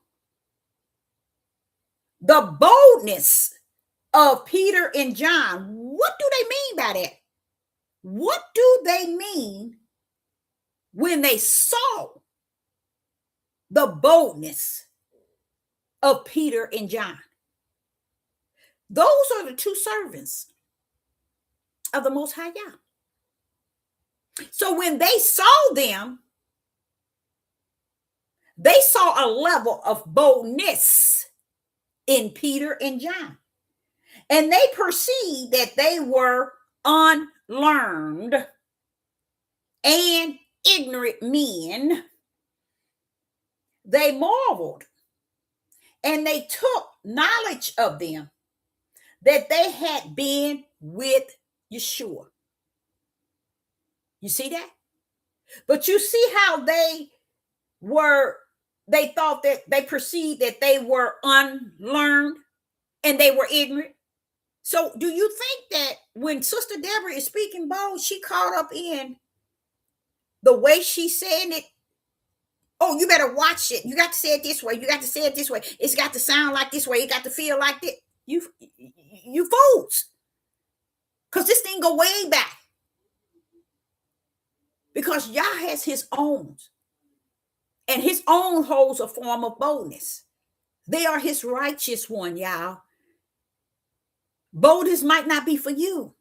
[SPEAKER 1] the boldness of Peter and John, what do they mean by that? What do they mean when they saw the boldness of Peter and John? Those are the two servants of the Most High God. So when they saw them, they saw a level of boldness in Peter and John. And they perceived that they were unlearned and ignorant men. They marveled, and they took knowledge of them that they had been with Yeshua. You see that? But you see how they thought that they perceived that they were unlearned and they were ignorant. So do you think that when Sister Deborah is speaking bold, she caught up in the way she's saying it? Oh, you better watch it. You got to say it this way. You got to say it this way. It's got to sound like this way. It got to feel like this. You fools. Because this thing go way back. Because Yah has his own. And his own holds a form of boldness. They are his righteous one, y'all. Boldness might not be for you.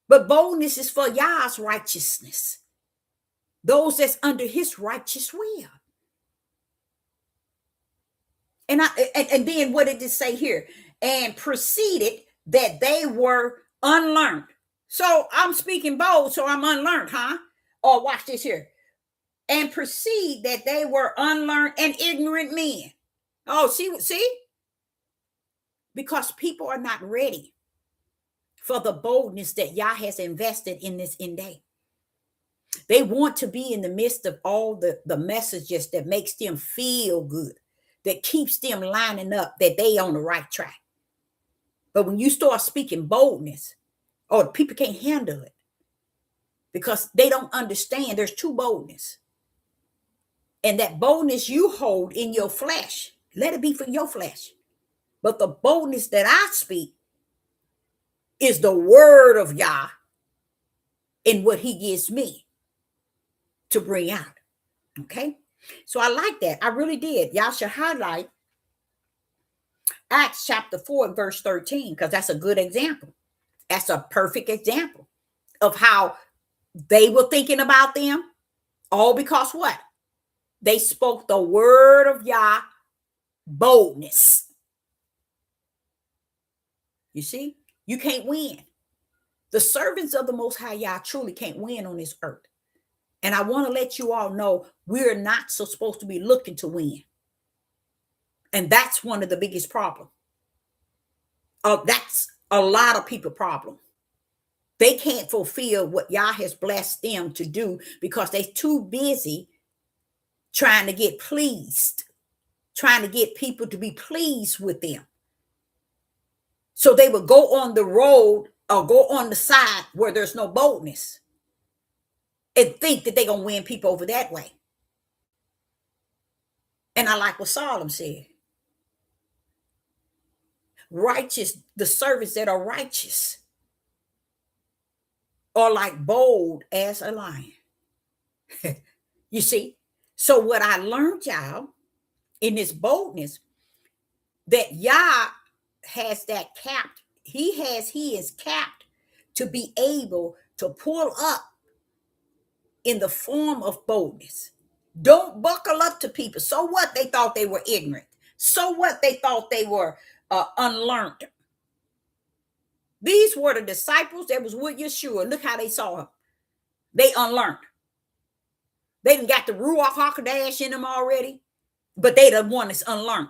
[SPEAKER 1] But boldness is for Yah's righteousness. Those that's under his righteous will. And then what did it say here? And proceeded that they were unlearned. So I'm speaking bold, so I'm unlearned, huh? Or watch this here. And perceived that they were unlearned and ignorant men. Oh, see? Because people are not ready for the boldness that Yah has invested in this end day. They want to be in the midst of all the messages that makes them feel good, that keeps them lining up, that they on the right track. But when you start speaking boldness, people can't handle it because they don't understand there's true boldness. And that boldness you hold in your flesh, let it be for your flesh. But the boldness that I speak is the word of Yah in what he gives me to bring out. Okay? So I like that. I really did. Y'all should highlight Acts chapter 4, verse 13, because that's a good example. That's a perfect example of how they were thinking about them. All because what? They spoke the word of Yah, boldness. You see, you can't win. The servants of the Most High Yah truly can't win on this earth. And I want to let you all know we're not so supposed to be looking to win. And that's one of the biggest problems. That's a lot of people's problem. They can't fulfill what Yah has blessed them to do because they're too busy trying to get pleased, trying to get people to be pleased with them. So they would go on the road or go on the side where there's no boldness and think that they're going to win people over that way. And I like what Solomon said. Righteous, the servants that are righteous are like bold as a lion. You see? So what I learned, y'all, in this boldness, that Yah has that capped. He is capped to be able to pull up in the form of boldness. Don't buckle up to people. So what? They thought they were ignorant. So what? They thought they were unlearned. These were the disciples that was with Yeshua. Look how they saw him. They unlearned. They didn't got the Ruach HaKodesh in them already, but they the one that's unlearned.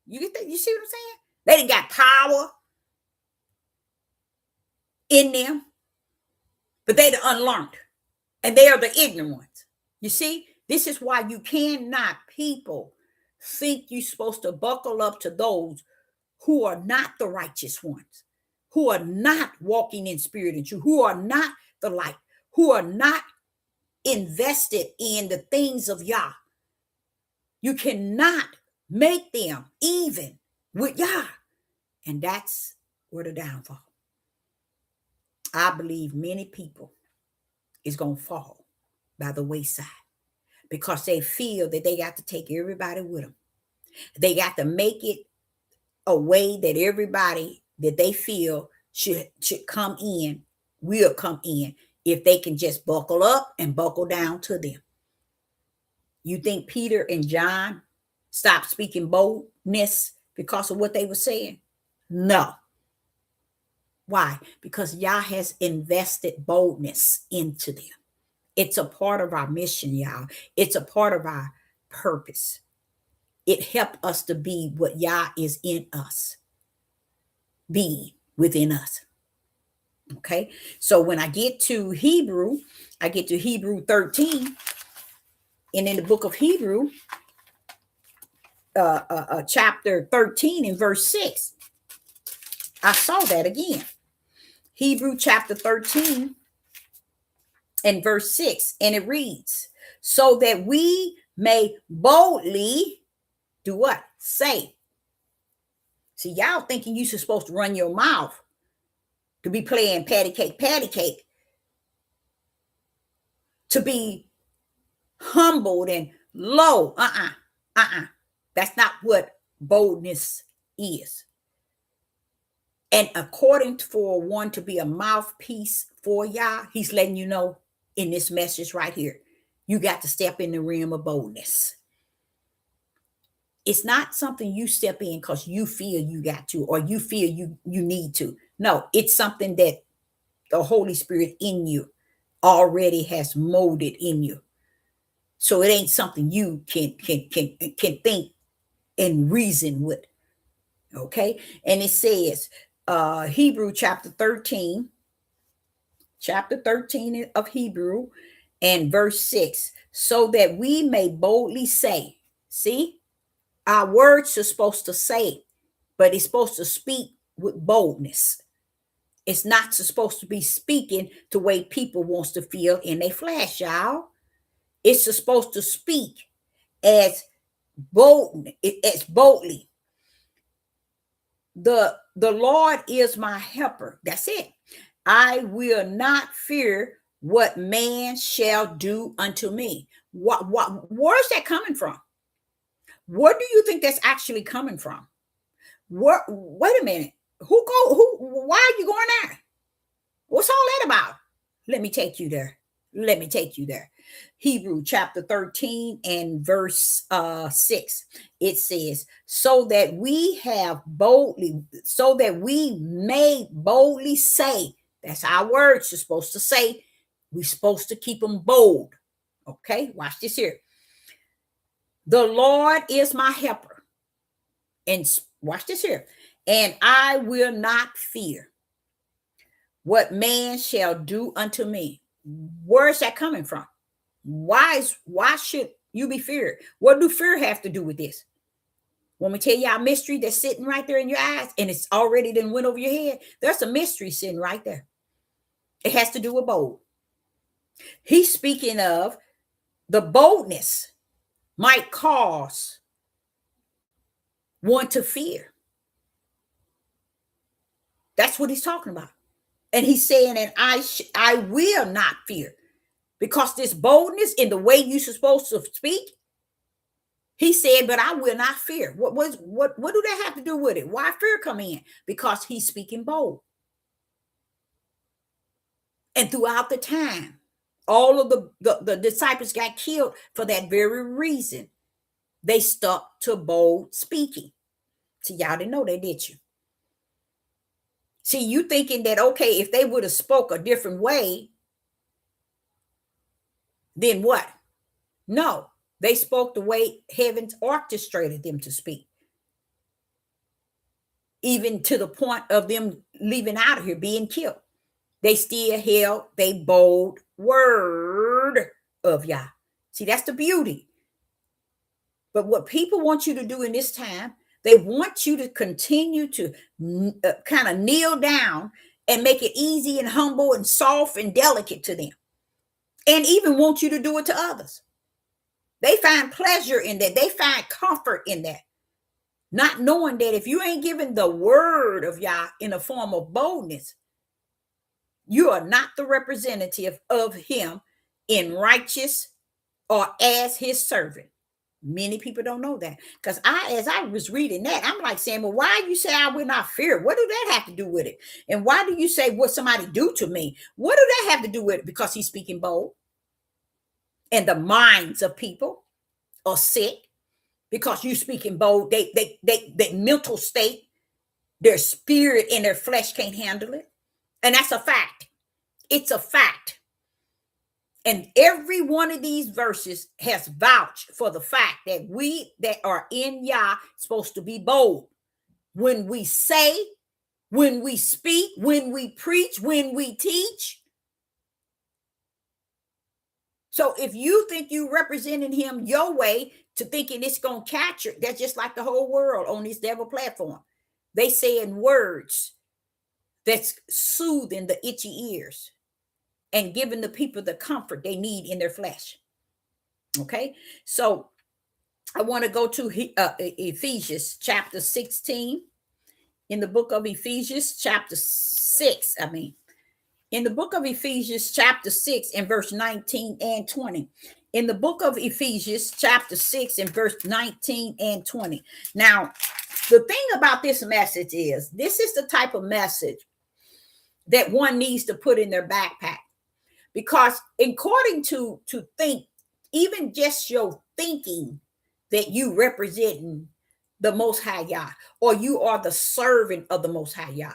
[SPEAKER 1] You get that? You see what I'm saying? They didn't got power in them, but they the unlearned. And they are the ignorant ones. You see? This is why you cannot, people, think you're supposed to buckle up to those who are not the righteous ones, who are not walking in spirit and truth, who are not the light, who are not invested in the things of Yah. You cannot make them even with Yah. And that's where the downfall. I believe many people is going to fall by the wayside because they feel that they got to take everybody with them. They got to make it a way that everybody that they feel should come in, will come in, if they can just buckle up and buckle down to them. You think Peter and John stopped speaking boldness because of what they were saying? No. Why? Because Yah has invested boldness into them. It's a part of our mission, y'all. It's a part of our purpose. It helped us to be what Yah is in us, being within us. Okay, so when I get to Hebrew, I get to Hebrew 13, and in the book of Hebrew, chapter 13 and verse 6, I saw that again. Hebrew chapter 13 and verse 6, and it reads, so that we may boldly do what? Say. See, y'all thinking you're supposed to run your mouth to be playing patty cake, to be humbled and low. That's not what boldness is. And according for one to be a mouthpiece for Yah, he's letting you know in this message right here, you got to step in the realm of boldness. It's not something you step in because you feel you got to, or you feel you need to. No, it's something that the Holy Spirit in you already has molded in you. So it ain't something you can think and reason with. Okay. And it says, Hebrew chapter 13, of Hebrew, and verse 6, so that we may boldly say, see, our words are supposed to say, but it's supposed to speak with boldness. It's not supposed to be speaking the way people wants to feel in their flesh, y'all. It's supposed to speak as boldly. The Lord is my helper. That's it. I will not fear what man shall do unto me. Where's that coming from? Where do you think that's actually coming from? Wait a minute. Why are you going there? What's all that about? Let me take you there. Hebrew chapter 13 and verse 6. It says, so that we may boldly say, that's our words you're supposed to say. We're supposed to keep them bold. Okay, watch this here. The Lord is my helper. And watch this here. And I will not fear what man shall do unto me. Where's that coming from? Why should you be feared? What do fear have to do with this? Want me to tell y'all a mystery that's sitting right there in your eyes, and it's already then went over your head? There's a mystery sitting right there. It has to do with bold. He's speaking of the boldness might cause one to fear. That's what he's talking about. And he's saying, and I will not fear, because this boldness in the way you're supposed to speak, he said, but I will not fear. What do that have to do with it? Why fear come in? Because he's speaking bold. And throughout the time, all of the disciples got killed for that very reason. They stuck to bold speaking. See, y'all didn't know that, did you? See, you thinking that, okay, if they would have spoke a different way, then what? No, they spoke the way heavens orchestrated them to speak. Even to the point of them leaving out of here, being killed. They still held their bold word of Yah. See, that's the beauty. But what people want you to do in this time, they want you to continue to kind of kneel down and make it easy and humble and soft and delicate to them. And even want you to do it to others. They find pleasure in that. They find comfort in that. Not knowing that if you ain't given the word of Yah in a form of boldness, you are not the representative of him in righteous or as his servant. Many people don't know that. Because as I was reading that, I'm like saying, well, why you say I will not fear? What do that have to do with it? And why do you say what somebody do to me? What do that have to do with it? Because he's speaking bold. And the minds of people are sick because you speaking bold. They mental state, their spirit and their flesh can't handle it. And that's a fact. It's a fact. And every one of these verses has vouched for the fact that we that are in Yah supposed to be bold. When we say, when we speak, when we preach, when we teach. So if you think you representing him your way to thinking it's going to catch you, that's just like the whole world on this devil platform. They say in words that's soothing the itchy ears and giving the people the comfort they need in their flesh. Okay, so I want to go to Ephesians chapter 16. In the book of Ephesians chapter 6, in the book of Ephesians chapter 6 and verse 19 and 20. In the book of Ephesians chapter 6 and verse 19 and 20. Now, the thing about this message is, this is the type of message that one needs to put in their backpack. Because according to think, even just your thinking that you representing the Most High Yah, or you are the servant of the Most High Yah.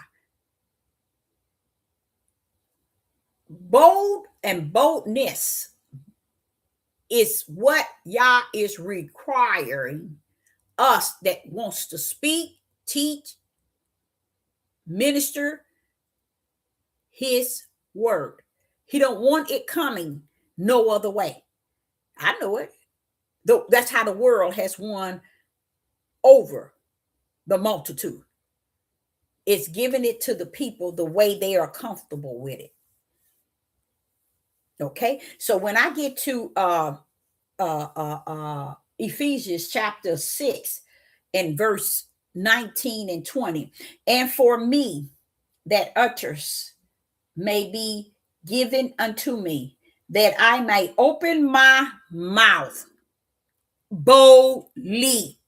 [SPEAKER 1] Bold and boldness is what Yah is requiring us that wants to speak, teach, minister his word. He don't want it coming no other way. I know it. That's how the world has won over the multitude. It's giving it to the people the way they are comfortable with it. Okay, so when I get to Ephesians chapter 6 and verse 19 and 20, and for me that utterance may be given unto me, that I may open my mouth boldly.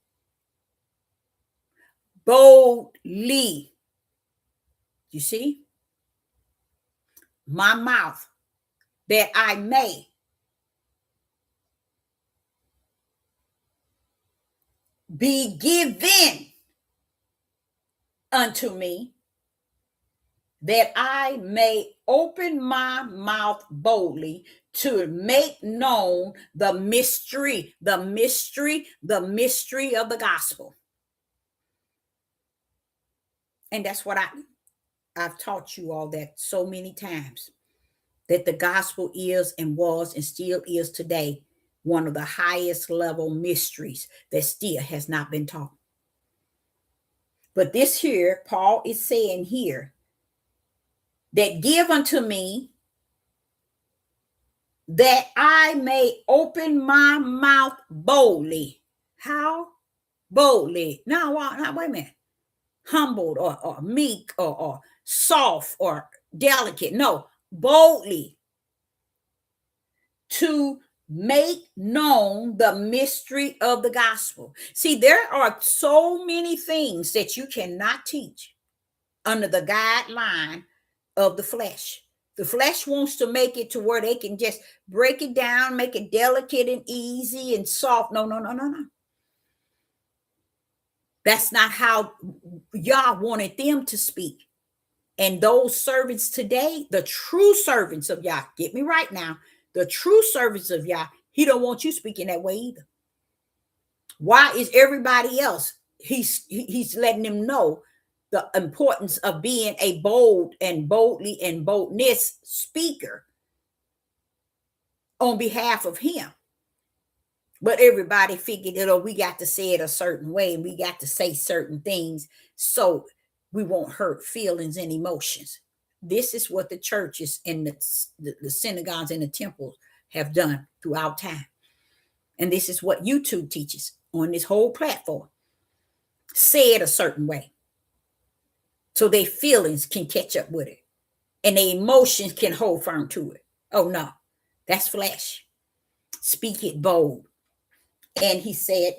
[SPEAKER 1] Boldly. You see? My mouth, that I may be given unto me, that I may open my mouth boldly to make known the mystery of the gospel. And that's what I've taught you all that so many times, that the gospel is and was and still is today one of the highest level mysteries that still has not been taught. But this here, Paul is saying here, that give unto me, that I may open my mouth boldly. How? Boldly. Now, wait a minute. Humbled or meek or soft or delicate. No, boldly. To make known the mystery of the gospel. See, there are so many things that you cannot teach under the guideline of the flesh. The flesh wants to make it to where they can just break it down, make it delicate and easy and soft. No. That's not how Yah wanted them to speak. And those servants today, the true servants of Yah, get me right now, the true servants of Yah, he don't want you speaking that way either. Why is everybody else? He's letting them know the importance of being a bold and boldly and boldness speaker on behalf of him. But everybody figured that, we got to say it a certain way and we got to say certain things so we won't hurt feelings and emotions. This is what the churches and the synagogues and the temples have done throughout time. And this is what YouTube teaches on this whole platform. Say it a certain way so their feelings can catch up with it and their emotions can hold firm to it. Oh, no, that's flesh. Speak it bold. And he said,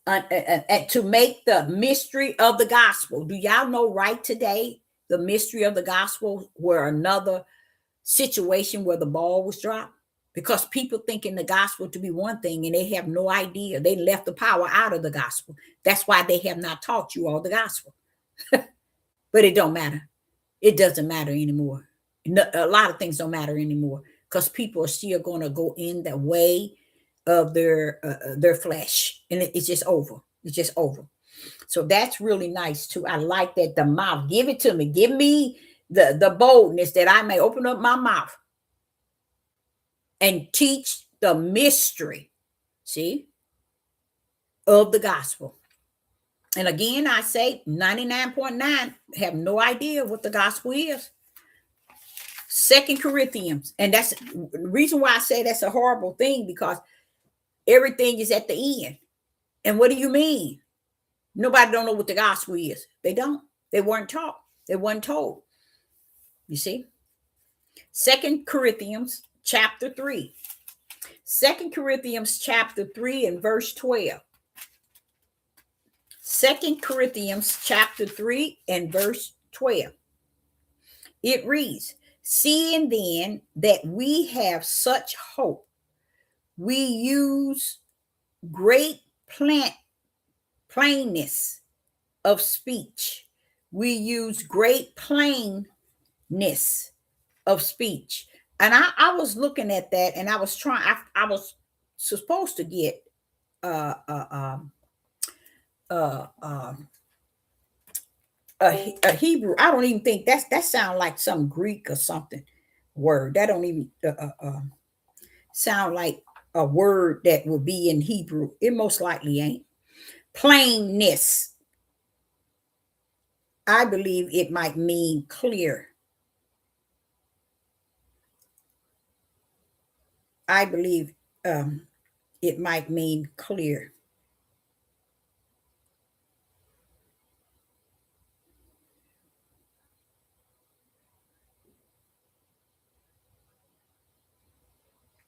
[SPEAKER 1] to make the mystery of the gospel. Do y'all know right today, the mystery of the gospel were another situation where the ball was dropped? Because people thinking the gospel to be one thing and they have no idea. They left the power out of the gospel. That's why they have not taught you all the gospel. But it don't matter. It doesn't matter anymore. A lot of things don't matter anymore because people are still going to go in the way of their flesh, and it's just over. It's just over. So that's really nice too. I like that. The mouth, give it to me. Give me the boldness that I may open up my mouth and teach the mystery, see, of the gospel. And again, I say 99.9 have no idea what the gospel is. 2 Corinthians, and that's the reason why I say that's a horrible thing, because everything is at the end. And what do you mean? Nobody don't know what the gospel is. They don't. They weren't taught. They weren't told. You see? 2 Corinthians chapter 3. 2 Corinthians chapter 3 and verse 12. 2 Corinthians chapter 3 and verse 12. It reads, seeing then that we have such hope, we use great plainness of speech. We use great plainness of speech. And I was looking at that, and I was supposed to get a Hebrew. I don't even think that sound like some Greek or something word. That don't even sound like a word that will be in Hebrew. It most likely ain't. Plainness. I believe it might mean clear. I believe it might mean clear.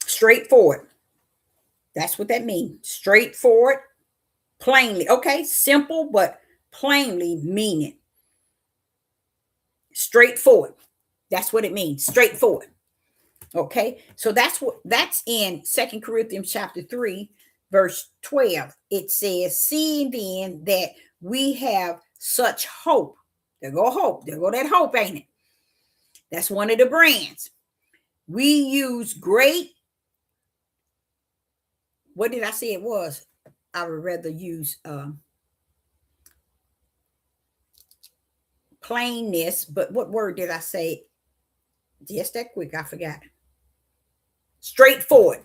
[SPEAKER 1] Straightforward. That's what that means. Straightforward, plainly. Okay, simple, but plainly meaning. Straightforward. That's what it means. Straightforward. Okay, so that's in Second Corinthians chapter 3, verse 12. It says, seeing then that we have such hope. There go hope. There go that hope, ain't it? That's one of the brands. We use great, what did I say it was? I would rather use plainness, but what word did I say? Just that quick, I forgot. Straightforward.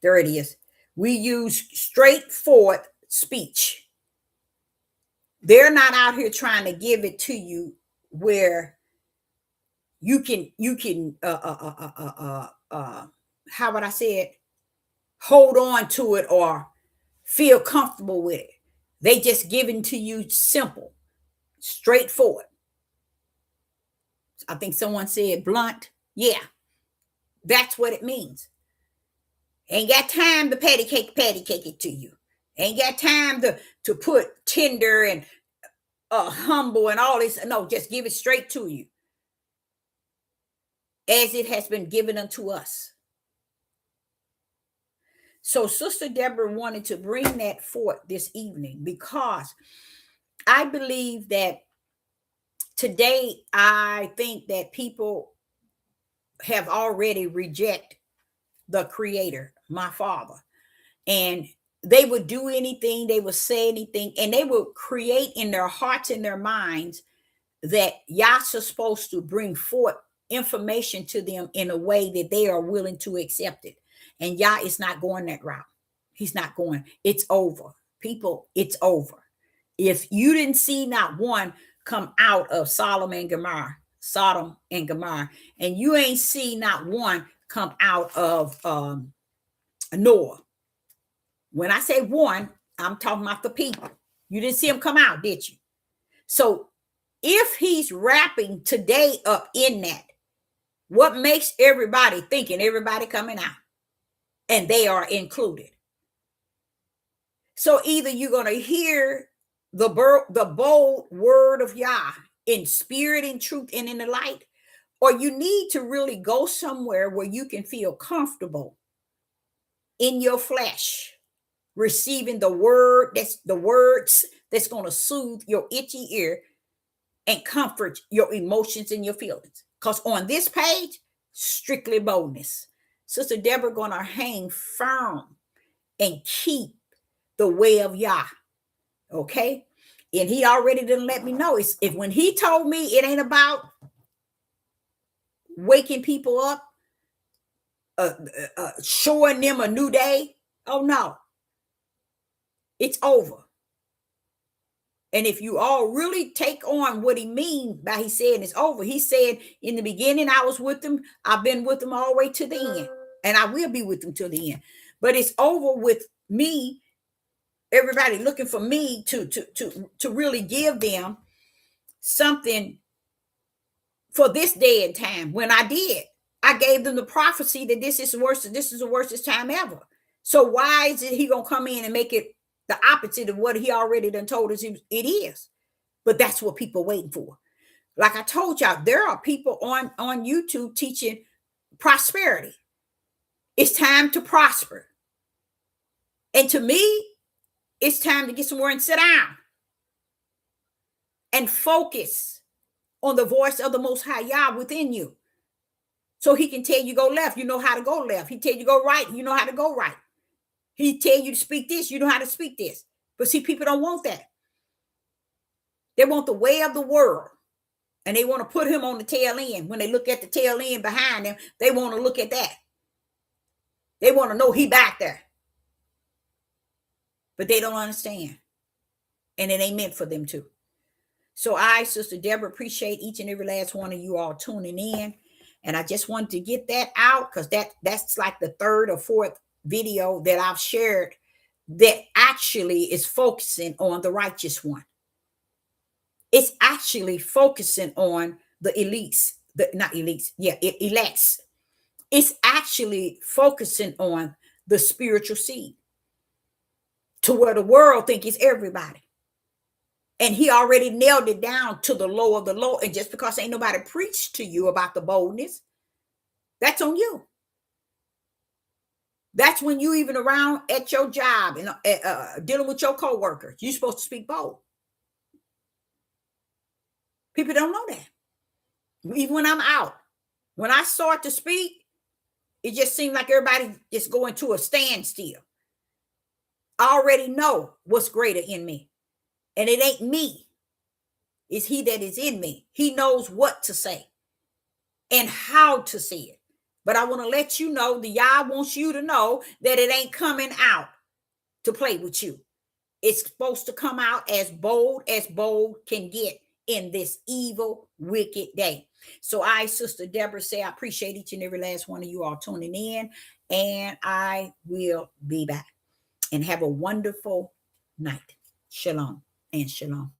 [SPEAKER 1] There it is. We use straightforward speech. They're not out here trying to give it to you where you can how would I say it? Hold on to it or feel comfortable with it. They just giving to you simple, straightforward. I think someone said blunt. Yeah, that's what it means. Ain't got time to patty cake it to you. Ain't got time to put tender and humble and all this. No, just give it straight to you as it has been given unto us. So Sister Deborah wanted to bring that forth this evening because I believe that today, I think that people have already rejected the Creator, my Father, and they would do anything, they would say anything, and they would create in their hearts and their minds that Yah's supposed to bring forth information to them in a way that they are willing to accept it. And Yah is not going that route. He's not going. It's over. People, it's over. If you didn't see not one come out of Sodom and Gomorrah, and you ain't see not one come out of Noah. When I say one, I'm talking about the people. You didn't see them come out, did you? So if he's wrapping today up in that, what makes everybody thinking everybody coming out? And they are included. So either you're going to hear the bold word of Yah in spirit, in truth, and in the light, or you need to really go somewhere where you can feel comfortable in your flesh, receiving the words that's going to soothe your itchy ear and comfort your emotions and your feelings. Because on this page, strictly boldness. Sister Deborah going to hang firm and keep the way of Yah. Okay? And he already didn't let me know. If when he told me it ain't about waking people up, showing them a new day, oh no. It's over. And if you all really take on what he means by he saying it's over, he said in the beginning, I was with them. I've been with them all the way to the end. And I will be with them till the end. But it's over with me, everybody looking for me to really give them something for this day and time. When I did, I gave them the prophecy that this is the worst time ever. So why is it he gonna come in and make it the opposite of what he already done told us it is? But that's what people are waiting for. Like I told y'all, there are people on YouTube teaching prosperity. It's time to prosper. And to me, it's time to get somewhere and sit down and focus on the voice of the Most High Yah within you. So he can tell you go left, you know how to go left. He tell you go right, you know how to go right. He tell you to speak this, you know how to speak this. But see, people don't want that. They want the way of the world. And they want to put him on the tail end. When they look at the tail end behind them, they want to look at that. They want to know he back there. But they don't understand. And it ain't meant for them to. So I, Sister Deborah, appreciate each and every last one of you all tuning in. And I just wanted to get that out because that's like the third or fourth video that I've shared that actually is focusing on the righteous one. It's actually focusing on the elites, elects. It's actually focusing on the spiritual seed to where the world think it's everybody. And he already nailed it down to the low of the low. And just because ain't nobody preached to you about the boldness, that's on you. That's when you even around at your job and dealing with your coworkers, you're supposed to speak bold. People don't know that. Even when I'm out, when I start to speak, it just seems like everybody is going to a standstill. I already know what's greater in me. And it ain't me. It's he that is in me. He knows what to say and how to say it. But I want to let you know, the Yah wants you to know that it ain't coming out to play with you. It's supposed to come out as bold can get in this evil, wicked day. So I, Sister Deborah, say I appreciate each and every last one of you all tuning in. And I will be back. And have a wonderful night. Shalom and shalom.